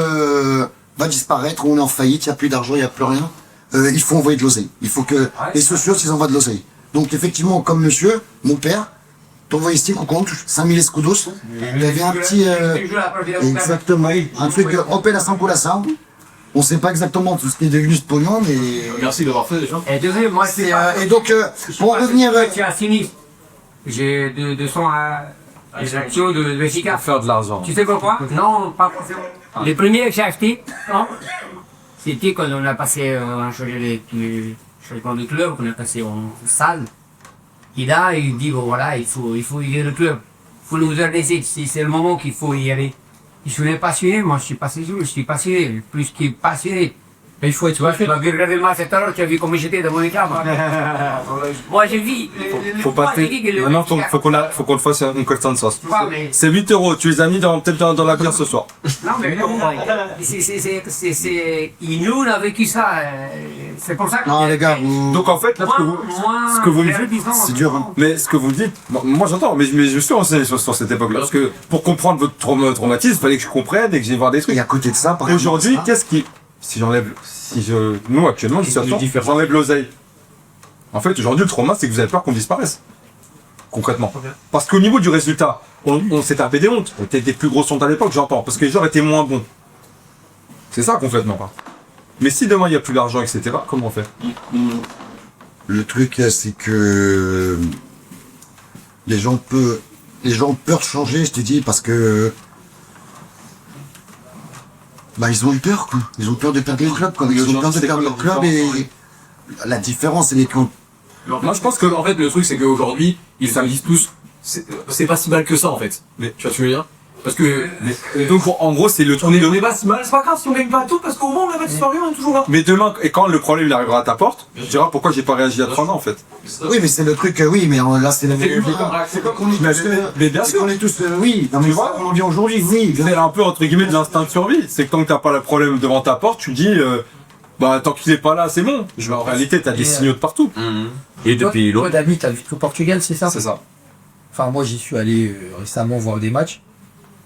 va disparaître, on est en faillite, il n'y a plus d'argent, il n'y a plus rien. Il faut envoyer de l'oseille, il faut que les socios ils envoient de l'oseille. Donc effectivement, comme monsieur, mon père, t'envoyais ici au compte, 5000 escudos, il y avait un petit... exactement, un truc Opel à Sankulasa. On sait pas exactement tout ce qui est devenu ce pognon, mais... Merci d'avoir fait déjà. Et désolé, moi c'est... et donc, pour revenir... C'est à sinistre. J'ai 200 les actions de Benfica. Faire de l'argent. Tu sais pourquoi? Non, pas forcément. Les premiers que j'ai achetés, c'était quand on a passé, on a changé les changements de club, on a passé en salle. Et là, il dit, bon voilà, il faut y aller le club. Il faut nous organiser, c'est le moment qu'il faut y aller. Je suis passionné, moi je suis passionné, plus qu'il passionné. Mais il faut être Tu m'as vu regarder le match tout à l'heure, tu as vu comment j'étais dans mon écart. Moi j'ai vu. Faut pas maintenant, faut qu'on le fasse une question de sauce. C'est 8 €, tu les as mis peut-être dans la bière ce soir. Non mais nous on a vécu ça, c'est pour ça que... Non les gars, vous... Donc en fait, là, ce que vous me dites, c'est dur, hein. Mais ce que vous dites, moi j'entends, mais je suis renseigné sur cette époque-là. Parce que pour comprendre votre traumatisme, il fallait que je comprenne et que j'aille voir des trucs. Et à côté de ça, par Aujourd'hui, exemple, qu'est-ce qui... Nous actuellement, j'enlève l'oseille. En fait, aujourd'hui, le trauma, c'est que vous avez peur qu'on disparaisse. concrètement. Parce qu'au niveau du résultat, on s'est tapé des hontes. Peut-être des plus grosses hontes à l'époque, j'entends, parce que les joueurs étaient moins bons. C'est ça concrètement, pas. Mais si demain il n'y a plus d'argent, etc., comment on fait? Le truc, c'est que les gens ont peur de changer, je te dis, parce que bah ils ont eu peur, quoi. Ils ont peur de perdre leur club, quoi. Ils ont peur de perdre leur club et la différence, elle est que Moi, je pense que, en fait, le truc, c'est qu'aujourd'hui, ils s'amusent tous. C'est pas si mal que ça, en fait. Mais- Tu vois ce que je veux dire? Parce que, Donc en gros, c'est le on truc est, de... on est pas si mal, c'est pas grave si on gagne pas tout, parce qu'au moins, on a disparu, on est toujours là. Mais demain, et quand le problème il arrivera à ta porte, tu diras pourquoi j'ai pas réagi il y a 3 ans en fait. oui, mais c'est le truc, oui, mais là, c'est la C'est comme qu'on est tous, Mais bien sûr, on est tous, oui, non, mais vois, on en vient aujourd'hui, oui. c'est un peu entre guillemets de l'instinct de survie. C'est que tant que t'as pas le problème devant ta porte, tu dis, bah tant qu'il est pas là, c'est bon. En réalité, t'as des signaux de partout. Et depuis Toi, l'autre. David, t'as vécu au Portugal, c'est ça? C'est ça. Enfin, moi, j'y suis allé récemment voir des matchs.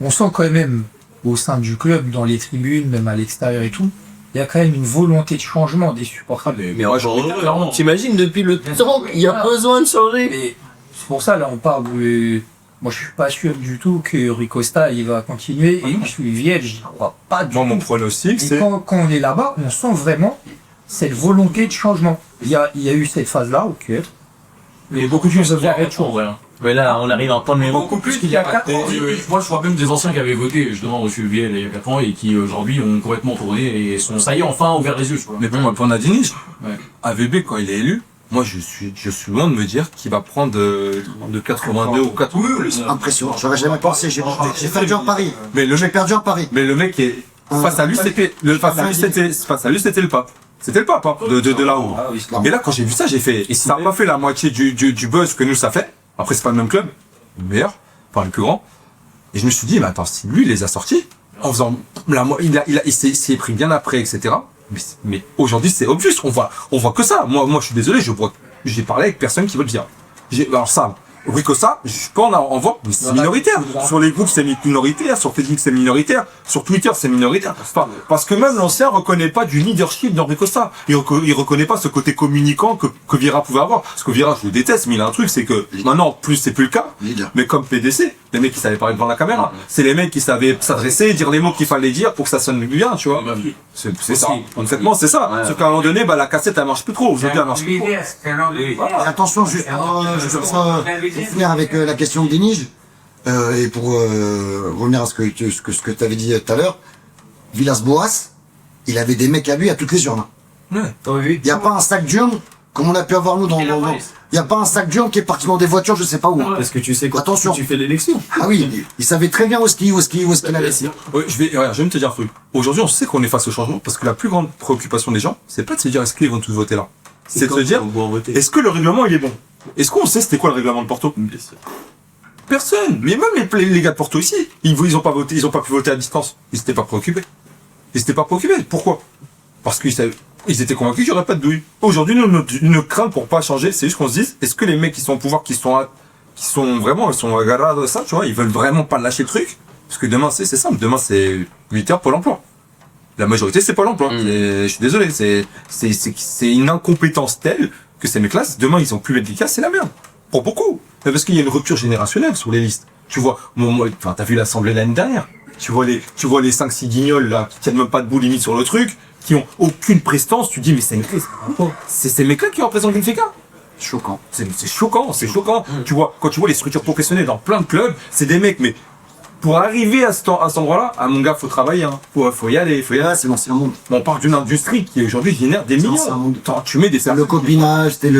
On sent quand même, au sein du club, dans les tribunes, même à l'extérieur et tout, il y a quand même une volonté de changement des supporters. Mais t'imagines depuis le temps qu'il y a besoin de changer. Mais c'est pour ça, là, on parle de... Moi, je suis pas sûr du tout que Rui Costa, il va continuer. Et je suis vierge, j'y crois pas du Moi, mon tout. pronostic, Et c'est... quand on est là-bas, on sent vraiment cette volonté de changement. Il y a eu cette phase-là, ok. Mais beaucoup de choses à voir, en vrai. Mais là, on arrive à entendre les mots. Beaucoup plus qu'il y a 4 ans. Moi, je vois même des anciens qui avaient voté, justement, au Suviel il y a 4 ans, et qui, aujourd'hui, ont complètement tourné, et sont, ça y est, enfin, ouvert les yeux, tu vois. Mais bon, pour Nadine, Ouais. AVB, quand il est élu, moi, je suis loin de me dire qu'il va prendre de 82 ou 4. Impressionnant, j'aurais jamais pensé, j'ai perdu en Paris. Mais le J'ai mec, perdu en Paris. mais le mec est, face à lui, c'était le pape. C'était le pape, hein, de là-haut. Ah oui, Et là, quand j'ai vu ça, j'ai fait, et ça n'a pas fait la moitié du buzz que nous, ça fait. Après, c'est pas le même club, le meilleur, enfin, le plus grand. Et je me suis dit, mais attends, si lui, il les a sortis, en faisant, il s'est pris bien après, etc. Mais aujourd'hui, c'est obvious, on voit que ça. Moi, je suis désolé, j'ai parlé avec personne qui veut le dire. Alors ça, Rui Costa, je peux en voir, mais c'est minoritaire. Sur les groupes, c'est minoritaire. Sur Facebook, c'est minoritaire. Sur Twitter, c'est minoritaire. Enfin, parce que même l'ancien reconnaît pas du leadership dans Rui Costa. Il reconnaît pas ce côté communicant que Vieira pouvait avoir. Parce que Vieira, je le déteste, mais il a un truc, c'est que maintenant, plus c'est plus le cas. Mais comme PDC, les mecs qui savaient parler devant la caméra. C'est les mecs qui savaient s'adresser, dire les mots qu'il fallait dire pour que ça sonne bien, tu vois. C'est ça. Honnêtement, c'est ça. Sauf qu'à un moment donné, bah, la cassette, elle marche plus trop. Aujourd'hui, elle marche plus trop. Et attention, juste pour finir avec la question de Denige, et pour revenir à ce que tu avais dit tout à l'heure, Villas-Boas, il avait des mecs à lui à toutes les urnes. Il n'y a pas un sac d'urne, comme on a pu avoir nous dans il n'y a pas un sac d'urne qui est parti dans des voitures, je sais pas où. Parce que tu sais quoi. Attention. Tu fais l'élection. Ah oui, il savait très bien où est-ce qu'il allait. Ouais, je vais même te dire un truc. Aujourd'hui, on sait qu'on est face au changement parce que la plus grande préoccupation des gens, c'est pas de se dire est-ce qu'ils vont tous voter là. C'est de se dire est-ce que le règlement il est bon. Est-ce qu'on sait c'était quoi le règlement de Porto? Personne. Mais même les gars de Porto ici, ils ont pas voté, ils ont pas pu voter à distance. Ils s'étaient pas préoccupés. Pourquoi? Parce qu'ils étaient convaincus qu'il n'y aurait pas de douille. Aujourd'hui, notre crainte pour pas changer, c'est juste qu'on se dise, est-ce que les mecs qui sont au pouvoir, qui sont agarrés de ça, tu vois, ils veulent vraiment pas lâcher le truc? Parce que demain, c'est simple. Demain, c'est 8 heures Pôle emploi. La majorité, c'est Pôle emploi. Je suis désolé. C'est une incompétence telle que ces mecs-là, demain, ils ont plus efficace, c'est la merde. Pour beaucoup. Mais parce qu'il y a une rupture générationnelle sur les listes. Tu vois, enfin, t'as vu l'Assemblée l'année dernière. Tu vois les 5-6 guignols, là, qui tiennent même pas debout limite sur le truc, qui ont aucune prestance. Tu dis, mais c'est une crise. C'est ces mecs-là qui représentent Benfica. Choquant. C'est choquant. Tu vois, quand tu vois les structures professionnelles dans plein de clubs, c'est des mecs, mais pour arriver à cet endroit-là, mon gars, faut travailler, hein. Faut y aller. C'est l'ancien monde. On parle d'une industrie qui aujourd'hui génère des millions. Tu mets des C'est le copinage, c'est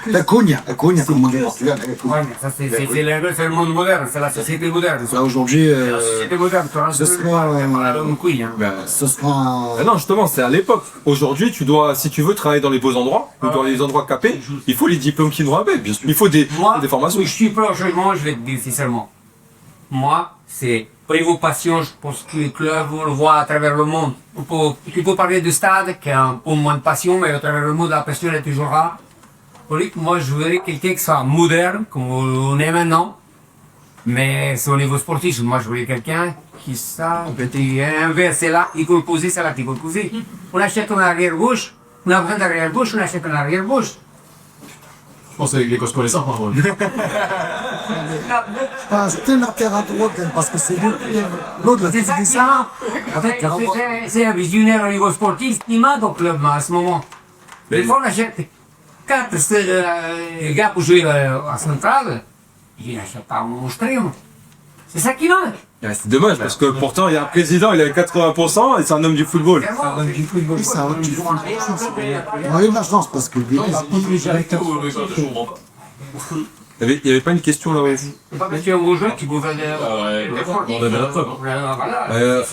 la cogna, comme on dit au Portugal. C'est le monde moderne, c'est la société moderne. Là, aujourd'hui, La société moderne, tu vois, ce sera, ce sera non, justement, c'est à l'époque. Aujourd'hui, si tu veux travailler dans les beaux endroits, ou dans les endroits capés, il faut les diplômes qui vont avec. Il faut des formations. Oui, je suis prêt au changement, je vais te dire sincèrement. Moi, c'est au niveau passion, je pense que le club, on le voit à travers le monde. Tu peux parler de stade qui a un peu moins de passion, mais à travers le monde, la passion est toujours là. Moi, je voudrais quelqu'un qui soit moderne, comme on est maintenant. Mais c'est au niveau sportif. Moi, je voulais quelqu'un qui inverser là, il peut le poser, c'est là qu'il peut le poser. On achète un arrière-gauche, on a besoin d'arrière-gauche, on achète un arrière-gauche. pense avec les cosses pour les sympas. C'était la terre à droite, parce que c'est l'autre, C'est ça qui m'a. En fait, c'est un visionnaire au niveau sportif qui m'a au club à ce moment. Des fois, on achète 4 gars pour jouer à Centrale. Il n'achète pas mon stream. C'est ça qui m'a. Ouais, c'est dommage parce que pourtant il y a un président, il a 80% et c'est un homme du football. On a eu de la chance parce que Il y avait pas une question là-haut. C'est pas parce qu'il y a un gros joueur qui pouvait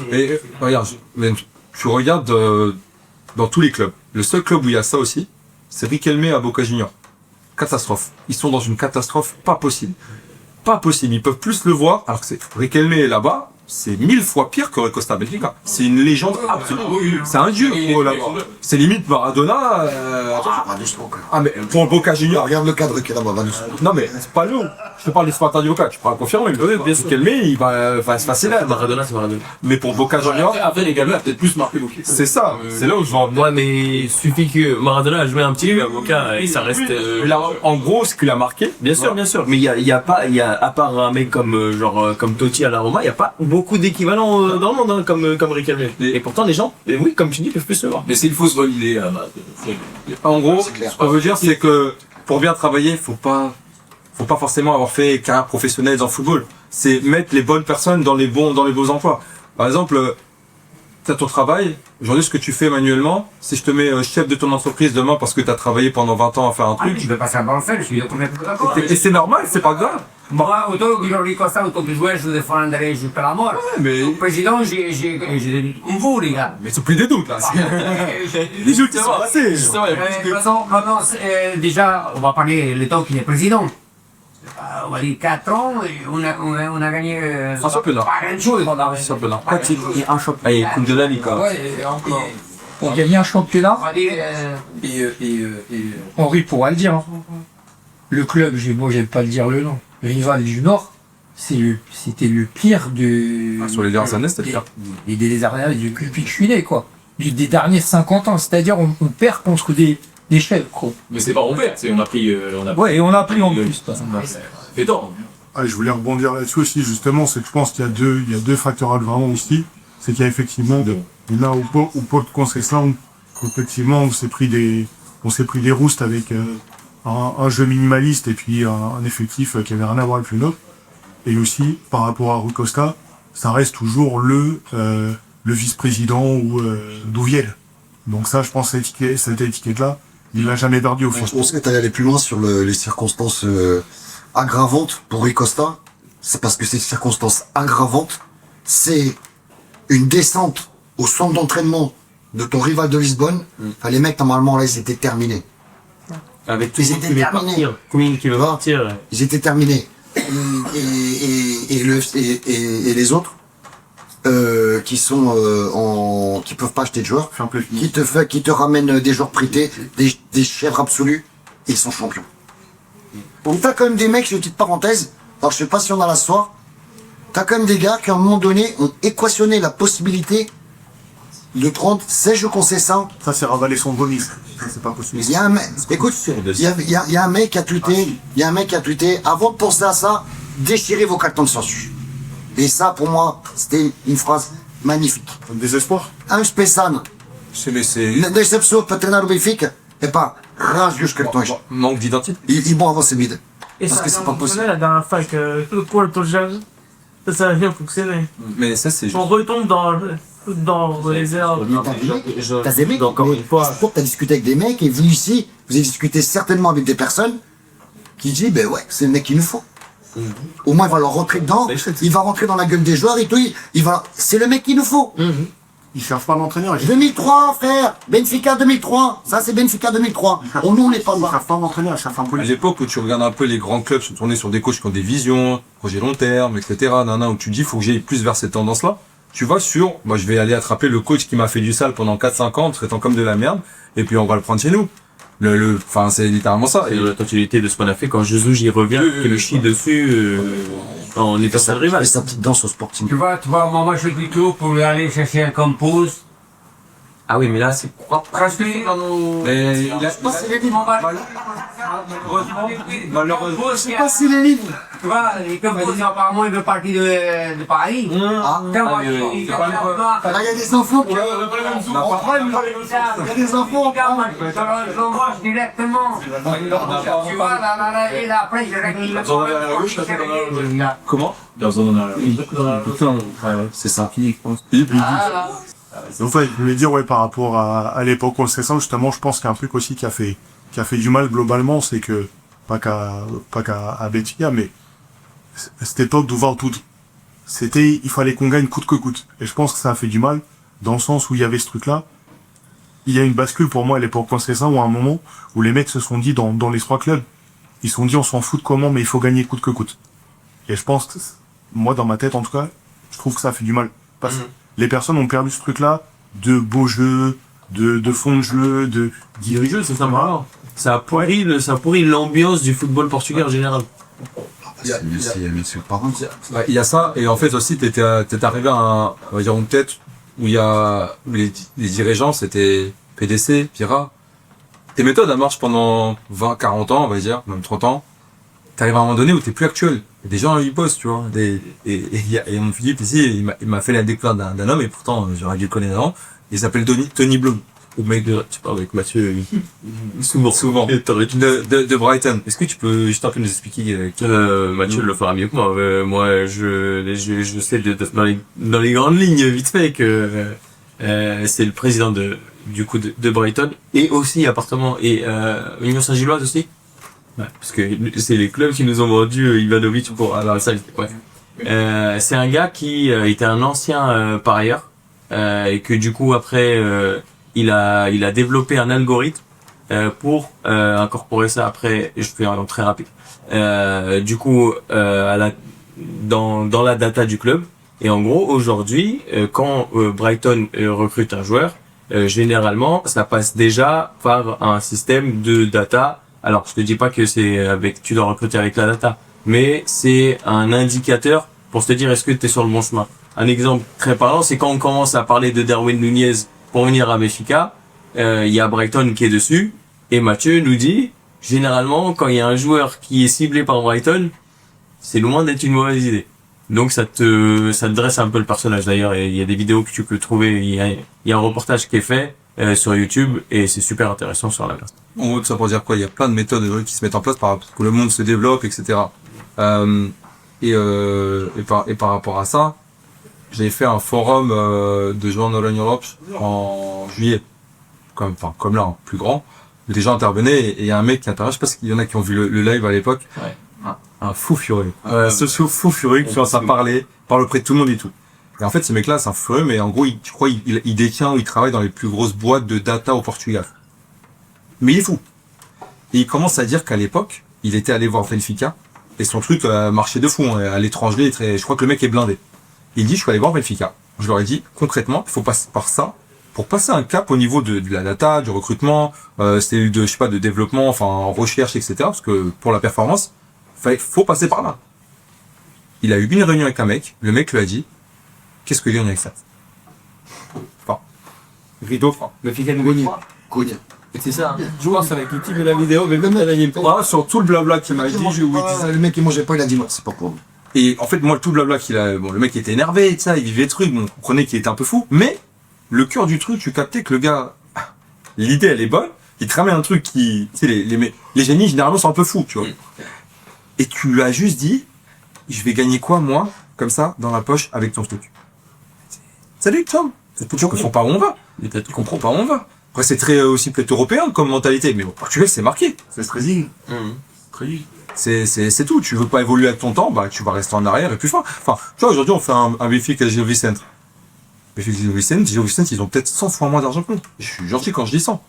Mais regarde, tu regardes dans tous les clubs. Le seul club où il y a ça aussi, c'est Riquelme à Boca Juniors. Catastrophe. Ils sont dans une catastrophe pas possible. Pas possible. Ils peuvent plus le voir, alors que c'est Riquelme est là-bas, c'est 1000 fois pire que Costa Belgica. C'est une légende absolue. C'est un dieu pour là-bas. C'est limite Maradona. Ah mais pour le Boca Juniors. regarde le cadre qui est là-bas, Non mais c'est pas nous. Je te parle des Spartans du Boca, tu pourras confirmer. Riquelme, il va se passer là. Maradona, c'est Maradona. Mais pour Boca Juniors, Après, les Gallois a peut-être plus marqué Boca. c'est ça. C'est là où je vais en venir. Ouais, mais suffit que Maradona a joué un petit peu à Boca et ça reste. Là, en gros, ce qu'il a marqué, Bien sûr, bien sûr. Mais il y a pas, à part un mec comme comme Totti à la Roma, il y a pas beaucoup d'équivalents dans le monde hein, comme Riquelme. Et pourtant les gens, oui, comme tu dis, peuvent plus le voir. Mais c'est une fausse bonne idée. en gros, C'est clair. ce qu'on veut dire, c'est que pour bien travailler, faut pas forcément avoir fait carrière professionnelle dans le football. C'est mettre les bonnes personnes dans les beaux emplois. Par exemple, t'as ton travail. Aujourd'hui, ce que tu fais manuellement, si je te mets chef de ton entreprise demain parce que t'as travaillé pendant 20 ans à faire un Ah, truc, je vais pas savoir le faire, je suis complètement d'accord. et c'est normal, c'est pas grave. Moi, autant que Jordi Costa, autant que joueur, je défendrai jusqu'à la mort. mais- Le président, j'ai vous, les gars. Mais c'est plus des doutes, là. Les doutes, ils sont passés. Maintenant, déjà, on va parler le temps qu'il est président. On va dire 4 ans, et on a gagné Un championnat. pas grand chose. Championnat. Un champion. Allez, Coupe de la Ligue. Pour gagner un championnat, On va dire, Henri pourra le dire. Hein. Le club, j'aime pas le dire le nom, rival du Nord, c'était le pire de. Sur les dernières années, c'était le pire. Des dernières années, depuis que je suis né, quoi. Des derniers 50 ans, c'est-à-dire on perd contre des chefs, quoi. Mais c'est pas on perd, c'est on a pris. Ouais, et on a pris en plus. Ça fait tort. Ah, je voulais rebondir là-dessus aussi, justement, c'est que je pense qu'il y a deux facteurs vraiment ici. C'est qu'il y a effectivement, il y en a au pot de Concession, effectivement, on s'est pris des roustes avec un jeu minimaliste et puis un effectif qui avait rien à voir avec le nôtre. Et aussi, par rapport à Rui Costa, ça reste toujours le vice-président ou Douviel. Donc ça, je pense, cette étiquette-là, il l'a jamais perdu au fond. Je pense que tu allais aller plus loin sur les circonstances aggravantes pour Rui Costa. C'est parce que ces circonstances aggravantes, c'est une descente au centre d'entraînement de ton rival de Lisbonne. Enfin, les mecs, normalement, là, ils étaient terminés. Avec tout Ils le monde étaient qui veut terminés. partir. Combien qui veut Tu vois partir. Ils étaient terminés. Et les autres, qui peuvent pas acheter de joueurs, qui te ramènent des joueurs prités, des chèvres absolus, et ils sont champions. Donc t'as quand même des mecs, je petite parenthèse, alors je sais pas si on a la soir, t'as quand même des gars qui à un moment donné ont équationné la possibilité de prendre 16 jeux concessants. Ça, c'est ravaler son vomi. Ça, c'est pas possible. Il y a un mec, écoute, il y a un mec qui a tweeté, avant de penser à ça, déchirez vos cartons de censure. Et ça, pour moi, c'était une phrase magnifique. Un désespoir. Un spécial, C'est decepção para treinar o Benfica, é pá, rasgue os cartões. manque d'identité. E bom avançar a vida. Et Parce ça que c'est a pas fonctionné possible. la dernière fois avec le Porto Jazz. Ça a bien fonctionné. Mais ça, c'est On retombe dans les airs. T'as des mecs, Encore une fois. je crois que t'as discuté avec des mecs, et vous ici, vous avez discuté certainement avec des personnes qui disent, ben ouais, c'est le mec qu'il nous faut. Au moins, il va leur rentrer dedans, il va rentrer dans la gueule des joueurs et tout, c'est le mec qu'il nous faut. Ils cherchent pas l'entraîneur. 2003, frère, Benfica 2003, ça c'est Benfica 2003. Oh, nous, on n'est pas Ils là. cherchent pas l'entraîneur, ils cherchent un À politique. l'époque où tu regardes un peu les grands clubs se tourner sur des coachs qui ont des visions, projets long terme, etc., où tu dis, faut que j'aille plus vers cette tendance-là, tu vas sur, moi je vais aller attraper le coach qui m'a fait du sale pendant 4-5 ans, en traitant comme de la merde, et puis on va le prendre chez nous. Enfin, c'est littéralement ça. Et la continuité de ce qu'on a fait quand Jesus y revient, qui le chie dessus en étant sa rival. Et sa petite danse au sporting. tu vois, moi je suis tout pour aller chercher un compose. Ah oui, mais là, c'est Presque dans nos. Mais il a, Je pense que c'est mon mal. malheureusement, Je sais pas si les livres. tu vois, et comme vous, apparemment, il veut partir de Paris. Ah, Quand là, il y a des enfants qui. Il y a des enfants. je l'embauche directement. Tu vois, là, et là, après, je règle Comment? C'est ça. En fait, je voulais dire, ouais, par rapport à l'époque conséquente, justement, je pense qu'il y a un truc aussi qui a fait du mal globalement, c'est que, pas qu'à Benfica, mais cette époque d'ouvrir tout, il fallait qu'on gagne coûte que coûte. Et je pense que ça a fait du mal, dans le sens où il y avait ce truc-là. Il y a une bascule pour moi à l'époque conséquente, où à un moment, où les mecs se sont dit, dans les 3 clubs, ils se sont dit, on s'en fout de comment, mais il faut gagner coûte que coûte. Et je pense que, moi, dans ma tête, en tout cas, je trouve que ça a fait du mal. Parce que les personnes ont perdu ce truc-là de beaux jeux, de fond de jeu, de jeu, c'est sympa. Ça a pourri l'ambiance du football portugais en général. Il y a ça, et en fait aussi, t'es arrivé à on va dire, une tête où il y a, où les dirigeants, c'était PDC, Pira. Tes méthodes, elles marchent pendant 20, 40 ans, on va dire, même 30 ans. T'arrives à un moment donné où t'es plus actuel. Et des gens, ils bossent, tu vois. Et mon Philippe, ici, il m'a fait la découverte d'un homme, et pourtant, j'aurais dû le connaître avant. Il s'appelle Tony Bloom. Au mec tu parles avec Mathieu, souvent. De Brighton. Est-ce que tu peux juste un peu nous expliquer, Mathieu le fera mieux que moi. Moi, je sais dans les grandes lignes, vite fait, que, c'est le président de Brighton, et aussi appartement, et, Union Saint-Gilloise aussi. Ouais, parce que c'est les clubs qui nous ont vendu Ivanovic pour ça. Bref. C'est un gars qui était un ancien parieur, et que du coup après il a développé un algorithme pour incorporer ça après. Je fais un très rapide. Du coup dans la data du club. Et en gros aujourd'hui quand Brighton recrute un joueur, généralement ça passe déjà par un système de data. Alors, je te dis pas que tu dois recruter avec la data, mais c'est un indicateur pour te dire est-ce que tu es sur le bon chemin. Un exemple très parlant, c'est quand on commence à parler de Darwin Nunez pour venir à Benfica, il y a Brighton qui est dessus, et Mathieu nous dit, généralement, quand il y a un joueur qui est ciblé par Brighton, c'est loin d'être une mauvaise idée. Donc ça te dresse un peu le personnage. D'ailleurs, il y a des vidéos que tu peux trouver, il y a un reportage qui est fait sur YouTube, et c'est super intéressant sur la place. En gros, tout ça pour dire quoi, il y a plein de méthodes qui se mettent en place pour que le monde se développe, etc. Et par rapport à ça, j'ai fait un forum de joueurs All Europe en juillet, comme là, plus grand. Les gens intervenaient, et il y a un mec qui intervient, je sais pas s'il y en a qui ont vu le live à l'époque. Ouais. Un fou furieux. Ce fou furieux qui commence à parle auprès de tout le monde et tout. Et en fait, ce mec-là, c'est un fou furieux, mais en gros, il détient ou il travaille dans les plus grosses boîtes de data au Portugal. Mais il est fou. Et il commence à dire qu'à l'époque, il était allé voir Benfica, et son truc marchait de fou, hein, à l'étranger, je crois que le mec est blindé. Il dit, je suis allé voir Benfica. Je leur ai dit, concrètement, il faut passer par ça, pour passer un cap au niveau de la data, du recrutement, de développement, enfin, en recherche, etc. Parce que pour la performance, faut passer par là. Il a eu une réunion avec un mec, le mec lui a dit, qu'est-ce que Lyon avec ça? Enfin, rideau franc. Benfica Cogne. c'est ça, hein. Je pense avec le type de la vidéo, mais même elle a une Sur tout le blabla qu'il m'a dit, Le mec, il mangeait pas, il a dit, moi, c'est pas pour vous. Et en fait, moi, tout le blabla le mec était énervé, et ça, il vivait le truc, bon, on comprenait qu'il était un peu fou, mais le cœur du truc, tu captais que le gars, l'idée, elle est bonne, il te ramène un truc qui, tu sais, les génies, généralement, sont un peu fous, tu vois. Et tu lui as juste dit, je vais gagner quoi, moi, comme ça, dans la poche, avec ton truc. Salut, Tom. Tu comprends pas où on va. Tu comprends pas où on va. Après, c'est très aussi peut-être européen comme mentalité, mais au Portugal, c'est marqué. c'est stressing. C'est tout. Tu veux pas évoluer avec ton temps, bah, tu vas rester en arrière et plus fort. Enfin, tu vois, aujourd'hui, on fait un Benfica avec Gil Vicente. Gil Vicente, ils ont peut-être 100 fois moins d'argent que nous. Je suis gentil quand je dis 100.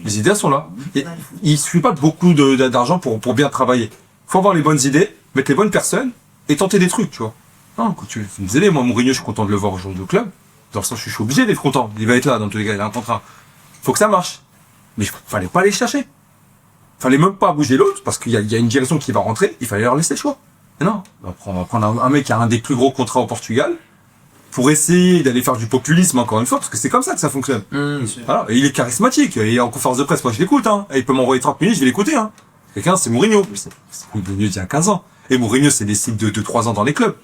Les idées, elles sont là. Et il suffit pas de beaucoup d'argent pour bien travailler. Faut avoir les bonnes idées, mettre les bonnes personnes et tenter des trucs, tu vois. Non, quand tu me disais, moi, Mourinho, je suis content de le voir aujourd'hui au club. Dans le sens, je suis obligé d'être content. Il va être là, dans tous les cas, il a un contrat. Faut que ça marche. Mais fallait pas aller chercher. Fallait même pas bouger l'autre, parce qu'il y a une direction qui va rentrer, il fallait leur laisser le choix. Et non, on va prendre un mec qui a un des plus gros contrats au Portugal, pour essayer d'aller faire du populisme encore une fois, parce que c'est comme ça que ça fonctionne. Voilà. Et il est charismatique, et en conférence de presse, moi je l'écoute, hein. Et il peut m'envoyer 30 minutes, je vais l'écouter, hein. Quelqu'un, c'est Mourinho. Mais c'est Mourinho il y a 15 ans. Et Mourinho, c'est des cycles de 3 ans dans les clubs.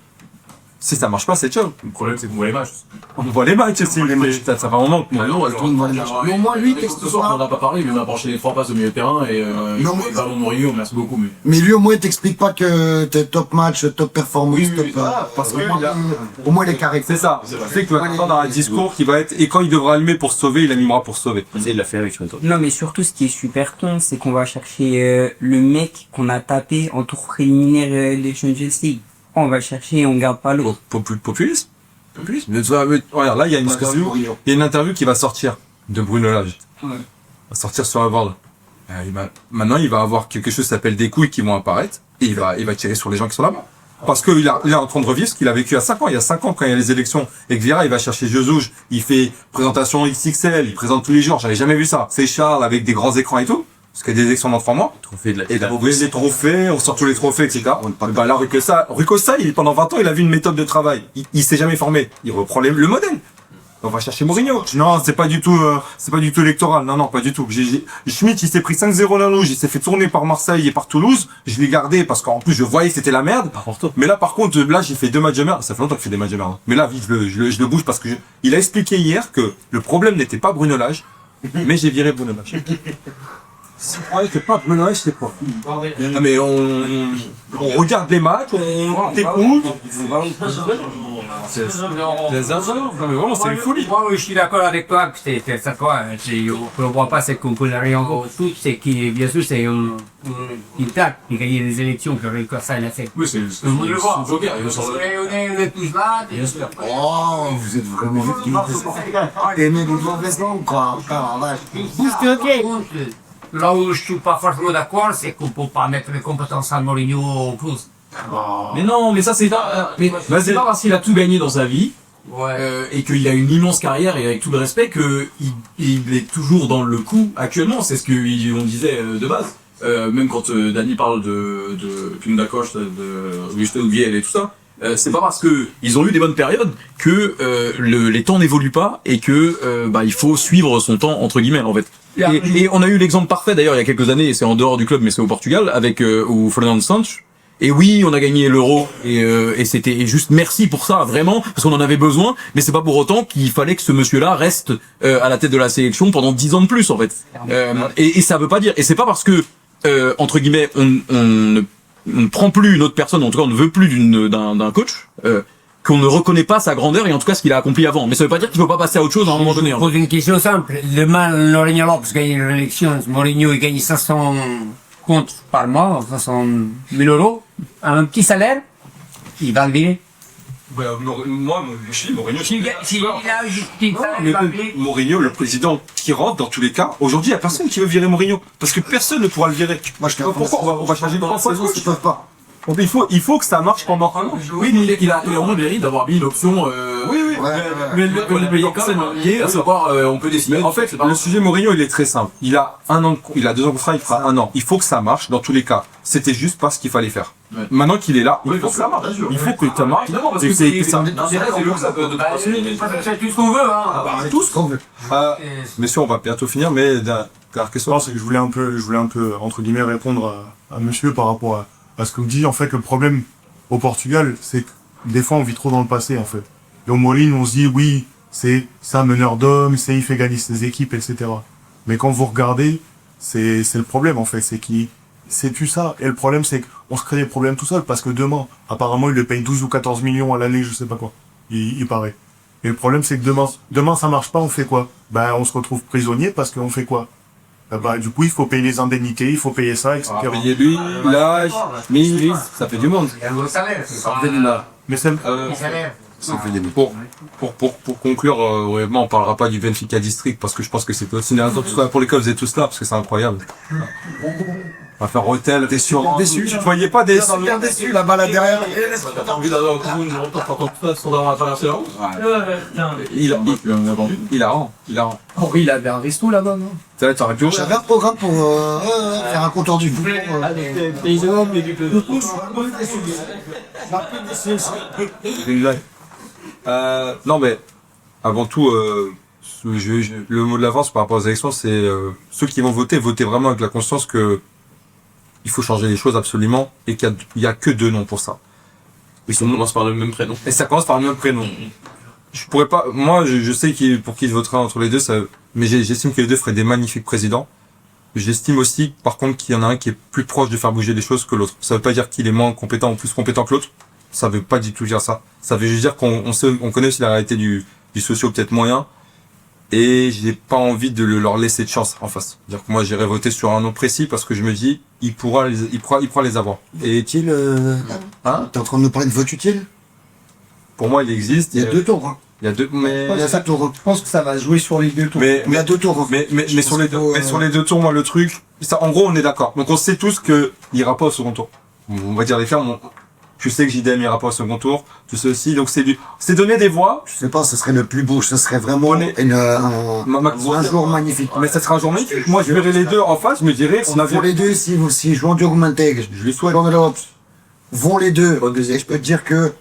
Si ça marche pas, c'est ciao. Le problème, c'est qu'on voit les matchs. On voit les matchs aussi. Ça fait un moment que Ah non, alors, Mais au moins, lui, ce soir, on n'en a pas parlé, mais on a branché les 3 passes au milieu de terrain et Non, les ballons de Mourinho, merci beaucoup. Mais lui, au moins, il t'explique pas que t'es top match, top performance, Oui, top. voilà, parce que au moins, il est carré. c'est ça. Je sais que tu vas t'entendre dans un discours qui va être, et quand il devra allumer pour se sauver, il animera pour se sauver. Il l'a fait avec Schmetto. Non, mais surtout, ce qui est super con, c'est qu'on va chercher le mec qu'on a tapé en tour préliminaire des Champions League. On va chercher et on garde pas l'autre. Populisme. Mais regarde, là, il y a une interview qui va sortir de Bruno Lage. Ouais. Va sortir sur la board. Maintenant, il va avoir quelque chose qui s'appelle des couilles qui vont apparaître, et il va tirer sur les gens qui sont là-bas. Parce qu'il est en train de revivre ce qu'il a vécu à 5 ans. Il y a 5 ans, quand il y a les élections, et que Vieira, il va chercher Jesus, il fait présentation XXL, il présente tous les jours, j'avais jamais vu ça. C'est Charles avec des grands écrans et tout. Parce qu'il y a des élections dans 3 mois. Et là, vous voyez les trophées, on sort tous les trophées, etc. Bah là, Rucosa, pendant 20 ans, il a vu une méthode de travail. Il s'est jamais formé. Il reprend le modèle. On va chercher Mourinho. Non, c'est pas du tout électoral. Non, pas du tout. Schmitt, il s'est pris 5-0 la louche, il s'est fait tourner par Marseille et par Toulouse. Je l'ai gardé parce qu'en plus, je voyais que c'était la merde. Mais là, par contre, j'ai fait 2 matchs de merde. Ça fait longtemps que je fais des matchs de merde. Mais là, vite, je le bouge parce que il a expliqué hier que le problème n'était pas Bruno Lage, mais j'ai viré Bruno Lage. Si on était pas Bruno Lage, c'est quoi? Non, mais on regarde les matchs, on t'écoute. C'est vraiment, c'est une folie. Moi, je suis d'accord avec toi que c'est ça quoi. On ne voit pas cette composerie encore tout, c'est qui, bien sûr, c'est une tape qui gagne les élections, que ça, il a fait. Oui, c'est le Joker. On est tous là, bien sûr. Oh, vous êtes vraiment aimé les mauvaises langues, quoi. Là où je suis pas forcément d'accord, c'est qu'on peut pas mettre les compétences à Mourinho en plus. Mais non, mais ça c'est pas, c'est pas parce qu'il a tout gagné dans sa vie, et qu'il a une immense carrière et avec tout le respect il est toujours dans le coup actuellement. C'est ce qu'on disait de base. Même quand Dany parle de Punda Koch, de Augusto Ubiel et tout ça, c'est pas parce que ils ont eu des bonnes périodes que les temps n'évoluent pas et que il faut suivre son temps entre guillemets en fait. Et on a eu l'exemple parfait d'ailleurs il y a quelques années, c'est en dehors du club mais c'est au Portugal avec où Fernando Santos. Et oui, on a gagné l'Euro et c'était juste merci pour ça vraiment parce qu'on en avait besoin, mais c'est pas pour autant qu'il fallait que ce monsieur-là reste à la tête de la sélection pendant 10 ans de plus en fait. Et ça veut pas dire, et c'est pas parce que entre guillemets on ne prend plus une autre personne, en tout cas on ne veut plus d'un coach qu'on ne reconnaît pas sa grandeur et en tout cas ce qu'il a accompli avant. Mais ça veut pas dire qu'il faut pas passer à autre chose à un moment donné. Je pose une question simple. Demain, Mourinho Lopes gagne l'élection, Mourinho il gagne 500 comptes par mois, 500 000 euros, un petit salaire, il va le virer. Moi, Mourinho, S'il a juste un salaire, il va le virer. Mourinho, le président qui rentre dans tous les cas. Aujourd'hui, il n'y a personne qui veut virer Mourinho. Parce que personne ne pourra le virer. Moi, je Pourquoi on va changer de saison, ils peuvent pas. Donc il faut que ça marche pendant un an. Oui, mais il a vraiment le mérite d'avoir mis l'option. Oui. Mais le pays quand même lié, à savoir, on peut décider. En fait, le sujet Mourinho, il est très simple. Il a 2 ans de contrat, il fera 1 an. Il faut que ça marche dans tous les cas. C'était juste pas ce qu'il fallait faire. Maintenant qu'il est là, il faut que ça marche. Il faut que ça marche. C'est tout ce qu'on veut, hein. C'est tout ce qu'on veut. Messieurs, on va bientôt finir, mais dernière question. Non, c'est que je voulais un peu, entre guillemets, répondre à monsieur par rapport à ce que vous dites. En fait, le problème au Portugal, c'est que des fois, on vit trop dans le passé, en fait. Et au Molin, on se dit, oui, c'est un meneur d'hommes, il fait gagner ses équipes, etc. Mais quand vous regardez, c'est le problème, en fait. C'est plus ça. Et le problème, c'est qu'on se crée des problèmes tout seul, parce que demain, apparemment, il le paye 12 ou 14 millions à l'année, je sais pas quoi. Il paraît. Et le problème, c'est que demain, ça marche pas, on fait quoi? On se retrouve prisonnier parce qu'on fait quoi? Du coup, il faut payer les indemnités, il faut payer ça, etc. Payer lui, l'âge, Miris, ça fait du monde. Il y a un gros salaire, c'est ça. Mais c'est, Pour conclure, vraiment, on parlera pas du Benfica District parce que je pense que c'est aussi une raison pour lesquelles vous êtes tous là parce que c'est incroyable. On va faire hôtel, restaurant. Déçu, je voyais pas des Super déçu là-bas, là derrière. T'as envie d'aller au Cameroun, je rentre quand tout ça, sans avoir traversé la route. Il a rend. Henri, il avait un resto là-bas, non? T'aurais pu J'avais un programme pour faire un compte rendu. Non mais avant tout, le mot de l'avance par rapport aux élections, c'est ceux qui vont voter vraiment avec la conscience que il faut changer les choses absolument et qu'il y a que 2 noms pour ça. Ils commencent par le même prénom. Et ça commence par le même prénom. Je pourrais pas, moi, je sais pour qui je voterai entre les deux, mais j'estime que les deux feraient des magnifiques présidents. J'estime aussi, par contre, qu'il y en a un qui est plus proche de faire bouger les choses que l'autre. Ça veut pas dire qu'il est moins compétent ou plus compétent que l'autre. Ça veut pas du tout dire ça. Ça veut juste dire on connaît aussi la réalité du socio peut-être moyen. Et j'ai pas envie de leur laisser de chance en face. C'est-à-dire que moi, j'irai voter sur un nom précis parce que je me dis, il pourra les avoir. Et est-il, t'es en train de nous parler de vote utile? Pour moi, il existe. Il y a 2 tours, hein. Il y a 2, mais... Il y a 7 tours. Je pense que ça va se jouer sur les 2 tours. Il y a 2 tours. Mais sur les 2 tours, moi, le truc, ça, en gros, on est d'accord. Donc, on sait tous que il ira pas au second tour. On va dire les fermes. Je sais que JDM ira pas au second tour. Tout ceci. Donc, c'est donner des voix. Je sais pas, ce serait le plus beau. Ce serait vraiment un jour magnifique. Mais ça sera un jour magnifique. Moi, je verrai les deux en face. Je me dirais, pour les deux, si jouent en Diogo Manteiga, je les souhaite en Europe, vont les deux. Et je peux te dire que,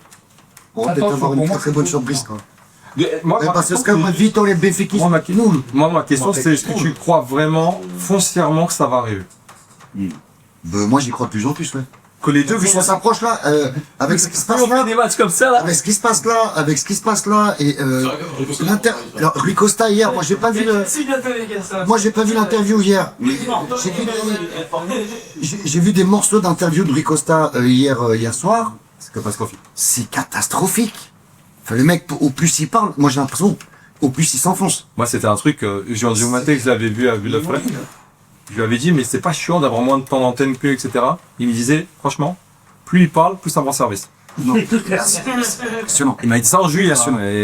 on va peut-être avoir une très bonne surprise, quoi. Parce que comme vite, on les bénéficie. Moi, ma question, c'est est-ce que tu crois vraiment, foncièrement, que ça va arriver? Moi, j'y crois de plus en plus, ouais. Que les deux, vu qu'on s'approche là, avec ce qui se passe là, des matchs comme ça, là. avec ce qui se passe là, et Rui Costa hier, moi j'ai pas vu l'interview hier, mais j'ai vu des morceaux d'interview de Rui Costa hier soir. C'est catastrophique. C'est catastrophique. Enfin, le mec, au plus il parle, moi j'ai l'impression, au plus il s'enfonce. Moi, c'était un truc, Giorgio Maté, je l'avais vu à Vue de la Forêt. Je lui avais dit, mais c'est pas chiant d'avoir moins de temps d'antenne que, etc. Il me disait, franchement, plus il parle, plus ça me rend service. Non. Il m'a dit ça en juillet.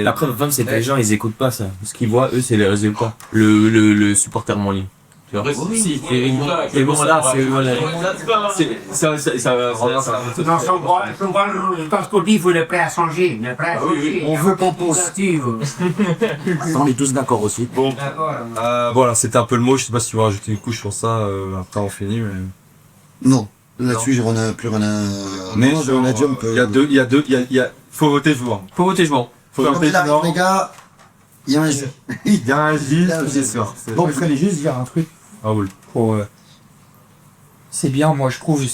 La preuve, c'est que les gens, ils écoutent pas ça. Ce qu'ils voient, eux, c'est les résultats. Le supporter en ligne. Si, et bon, là, c'est, voilà. Ça va rendre ça. Dans son droit sportif, il est prêt à changer. On veut qu'on pense. On est tous d'accord aussi. Bon, voilà, c'était un peu le mot. Je sais pas si tu veux rajouter une couche sur ça. Après, on finit, mais... Non. Là-dessus, on a plus rien à... Mais faut voter joueur. Faut voter joueur. Faut voter joueur. Les gars, il y a un jeu. Il y a un jeu, c'est sûr. Bon, il fallait juste dire un truc. Ah oui. C'est bien, moi je trouve,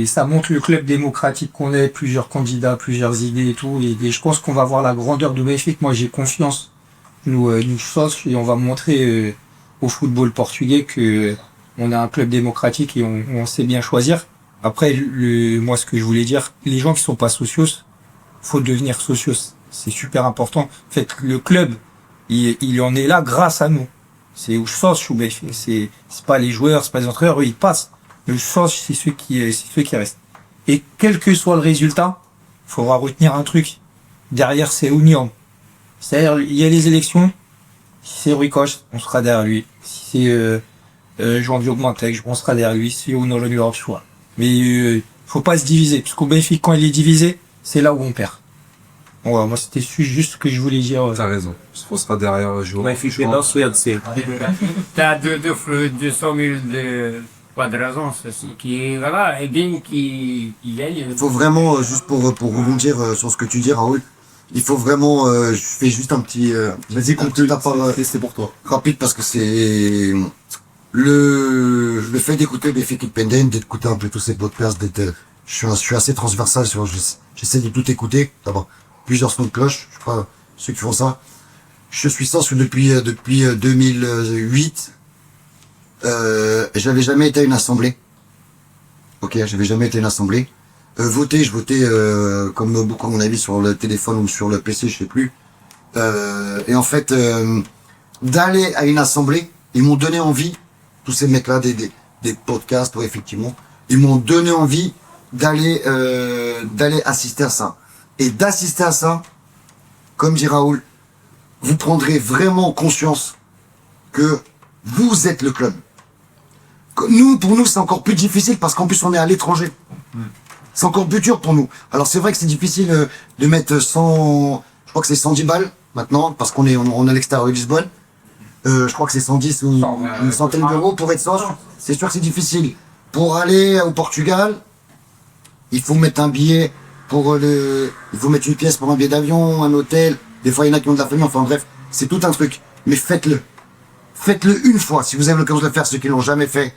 ça montre le club démocratique qu'on est, plusieurs candidats, plusieurs idées et tout, et je pense qu'on va voir la grandeur de Benfica. Moi j'ai confiance, nous SOS, et on va montrer au football portugais que on a un club démocratique et on sait bien choisir. Après, moi ce que je voulais dire, les gens qui sont pas socios, faut devenir socios, c'est super important. En fait, le club, il en est là grâce à nous. C'est ou SOS ou Benfica, c'est pas les joueurs, c'est pas les entraîneurs, eux ils passent. Le SOS, c'est ceux qui restent. Et quel que soit le résultat, il faudra retenir un truc. Derrière, c'est Union. C'est-à-dire, il y a les élections. Si c'est Rui Costa, on sera derrière lui. Si c'est João Manteiga, on sera derrière lui. Si on a l'Europe, soit. Mais faut pas se diviser. Parce qu'au Benfica, quand il est divisé, c'est là où on perd. Bon, moi, c'était juste ce que je voulais dire. T'as raison. On sera derrière João. Benfica não souhaite ser. T'as 200 000 de... Pas de raison, ceci qui est, voilà, et bien qui gagne. Il faut vraiment, juste pour rebondir sur ce que tu dis, Raoul, il faut vraiment, je fais juste un petit, vas-y, conclue, c'est pour toi. Rapide, parce que c'est, le fait d'écouter Benfica Independent, d'écouter un peu tous ces podcasts, je suis assez transversal sur, j'essaie de tout écouter, d'abord, plusieurs sons de cloche, je sais pas, ceux qui font ça. Je suis sens depuis 2008, j'avais jamais été à une assemblée. Ok, j'avais jamais été à une assemblée. Je votais comme beaucoup à mon avis sur le téléphone ou sur le PC, je sais plus. Et en fait, d'aller à une assemblée, ils m'ont donné envie, tous ces mecs-là, des podcasts, ouais, effectivement, ils m'ont donné envie d'aller assister à ça. Et d'assister à ça, comme dit Raoul, vous prendrez vraiment conscience que vous êtes le club. Pour nous, c'est encore plus difficile parce qu'en plus, on est à l'étranger. C'est encore plus dur pour nous. Alors, c'est vrai que c'est difficile de mettre 100, je crois que c'est 110 balles maintenant parce qu'on est à l'extérieur de Lisbonne. Je crois que c'est 110 ou une centaine d'euros pour être source. C'est sûr que c'est difficile. Pour aller au Portugal, il faut mettre un billet il faut mettre une pièce pour un billet d'avion, un hôtel. Des fois, il y en a qui ont de la famille. Enfin, bref, c'est tout un truc. Mais faites-le. Faites-le une fois. Si vous avez l'occasion de le faire, ceux qui l'ont jamais fait,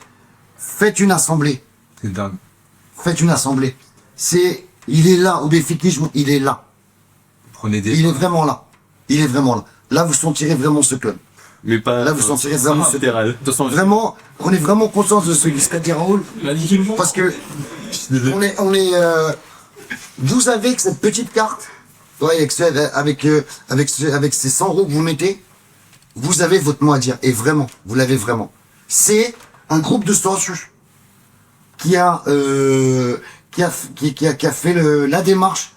faites une assemblée. C'est dingue. Faites une assemblée. Il est là, au Béfikisme, il est là. Prenez des... Il est vraiment là. Il est vraiment là. Là, vous sentirez vraiment ce club. Mais pas. Là, vous sentirez vraiment ce club. De toute façon, Vraiment, prenez vraiment conscience de ce qui se dit Raoul. Parce que, vous avez que cette petite carte, ouais, avec ces 100 euros que vous mettez, vous avez votre mot à dire. Et vraiment, vous l'avez vraiment. C'est un groupe de socios qui a fait la démarche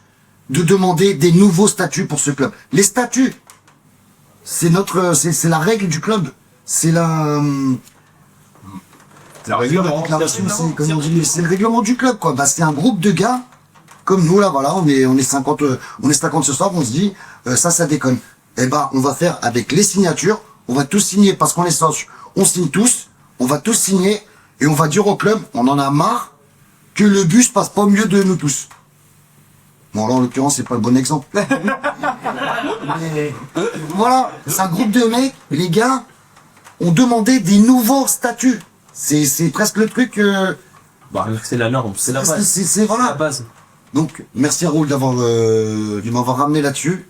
de demander des nouveaux statuts pour ce club. Les statuts, c'est la règle du club. C'est la règlement. C'est le règlement du club, quoi. Bah, c'est un groupe de gars, comme nous, là, voilà, on est 50 ce soir, on se dit, ça déconne. Eh ben, on va faire avec les signatures, on va tous signer parce qu'on est socios. On signe tous, on va tous signer, et on va dire au club, on en a marre que le bus passe pas au milieu de nous tous. Bon, là, en l'occurrence, c'est pas le bon exemple. Mais, voilà, c'est un groupe de mecs, les gars ont demandé des nouveaux statuts. C'est presque le truc... Bah, c'est la norme, c'est la base. C'est voilà. La base. Donc, merci à Raoul de m'avoir ramené là-dessus.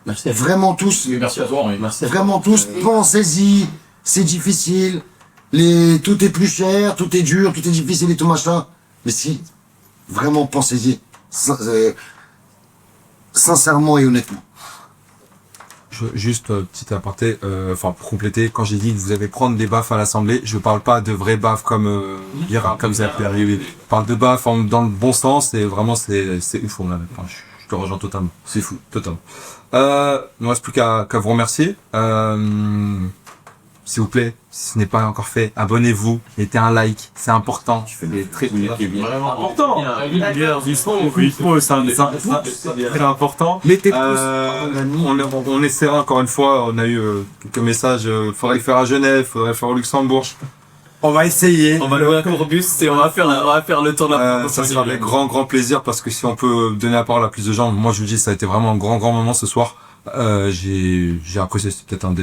Merci à vous. Vraiment tous. Merci à toi, oui. Merci à Vraiment tous, pensez-y. C'est difficile. Tout est plus cher, tout est dur, tout est difficile et tout machin. Mais si, vraiment pensez-y. Sincèrement et honnêtement. Juste petit aparté, pour compléter, quand j'ai dit que vous allez prendre des baffes à l'Assemblée, je parle pas de vrais baffes comme comme ça peut arriver. Je parle de baffes dans le bon sens et vraiment c'est ouf. Je te rejoins totalement. C'est fou, totalement. Il ne reste plus qu'à vous remercier. S'il vous plaît, si ce n'est pas encore fait, abonnez-vous, mettez un like, c'est important. Tu fais des très Vraiment important. c'est très important. Mettez on essaiera encore une fois, on a eu quelques messages, faudrait le faire à Genève, faudrait le faire au Luxembourg. On va essayer. On va louer un courbus et on va faire le tour de la ça sera avec grand plaisir parce que si on peut donner la parole à plus de gens, moi je vous dis ça a été vraiment un grand moment ce soir. J'ai apprécié, c'est peut-être un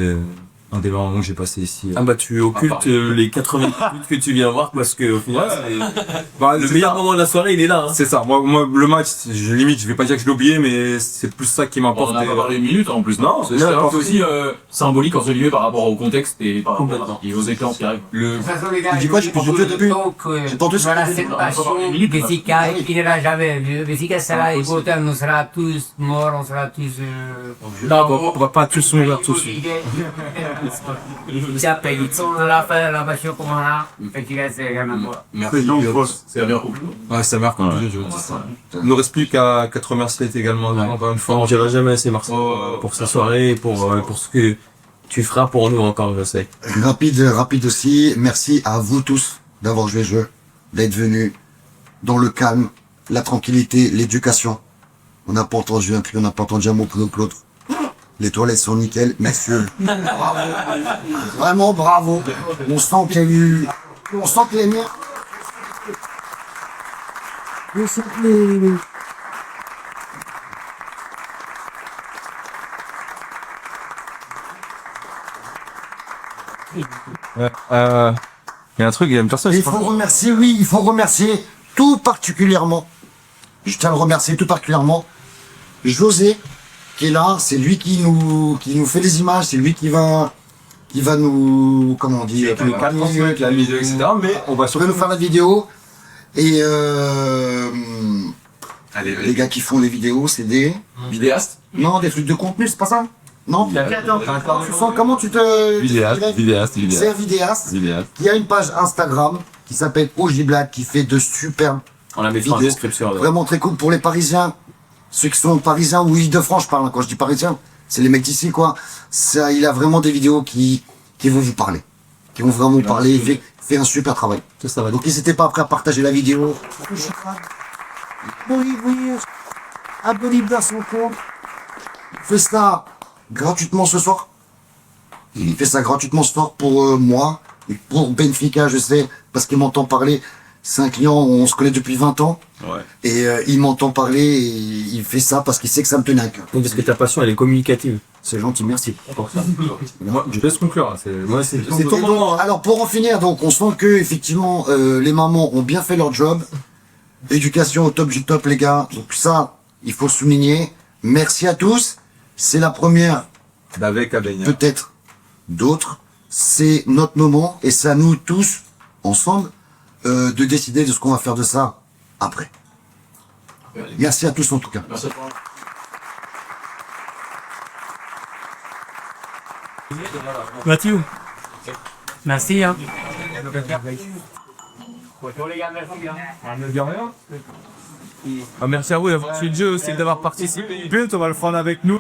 des moments que j'ai passé ici. Ah bah tu occultes les 80 minutes que tu viens voir parce que au final le meilleur moment de la soirée il est là. Hein. C'est ça. Moi le match, je vais pas dire que je l'ai oublié, mais c'est plus ça qui m'importe. On a pas parlé une minute en plus. Non, c'est aussi symbolique entre guillemets par rapport au contexte et par rapport aux éclairs qui arrivent. Tu dis quoi, j'ai pas entendu au début? J'ai pas entendu ce Voilà cette passion, Béfica, il finira jamais. Béfica sera immortel, on sera tous morts, on sera tous... Non, on va pas tous mourir tous. Sia Pellizzone la fa la passion come là, perché c'est vraiment quoi. Merci. C'est à bientôt. Ouais, ça marque. Je dis ça. Il ne reste plus qu'à te remercier également encore une fois. On dira jamais assez Marcel pour cette soirée et pour ce que tu feras pour nous encore, je sais. Rapide aussi, merci à vous tous d'avoir joué le jeu, d'être venus dans le calme, la tranquillité, l'éducation. On n'a pas entendu un cri, on n'a pas entendu un mot pour l'autre. Les toilettes sont nickel, messieurs. Bravo. Vraiment bravo. On sent qu'il y a eu... On sent que les miens... On sent que les... Il y a un truc, il y a une personne. Il faut remercier tout particulièrement. Je tiens à le remercier tout particulièrement. José, qui est là, c'est lui qui nous fait les images, c'est lui qui va nous, comment on dit, qui nous transmettre la vidéo, etc. Mais on va nous faire la vidéo. Et les gars qui font les vidéos, c'est des Vidéastes? Non, des trucs de contenu, c'est pas ça? Non. Comment tu te vidéaste. C'est un vidéaste qui a une page Instagram qui s'appelle Ojiblack, qui fait de superbes On la mettra en vidéos. description. Vraiment très cool pour les Parisiens. Ceux qui sont parisiens ou Île-de-France, je parle. Quand je dis parisiens, c'est les mecs d'ici, quoi. Ça, il a vraiment des vidéos qui vont vous parler. Qui vont vraiment vous parler. Il fait un super travail. Ça va. Donc n'hésitez pas après à partager la vidéo. Abonnez-vous à son compte. Il fait ça gratuitement ce soir. Il fait ça gratuitement ce soir pour moi. Et pour Benfica, je sais, parce qu'il m'entend parler. C'est un client, on se connaît depuis 20 ans. Ouais. Et il m'entend parler et il fait ça parce qu'il sait que ça me tenait à cœur. Oui, parce que ta passion elle est communicative. C'est gentil, merci. Moi, je laisse conclure. Hein. C'est ton Et donc, moment. Hein. alors pour en finir, donc on sent que effectivement les mamans ont bien fait leur job. Éducation au top du top, les gars. Donc ça, il faut souligner. Merci à tous. C'est la première D'avec Abenia. peut-être d'autres. C'est notre moment et c'est à nous tous, ensemble, de décider de ce qu'on va faire de ça après. Merci à tous en tout cas. Mathieu. Merci, hein. Merci à vous d'avoir suivi le jeu aussi, d'avoir participé. On va le prendre avec nous.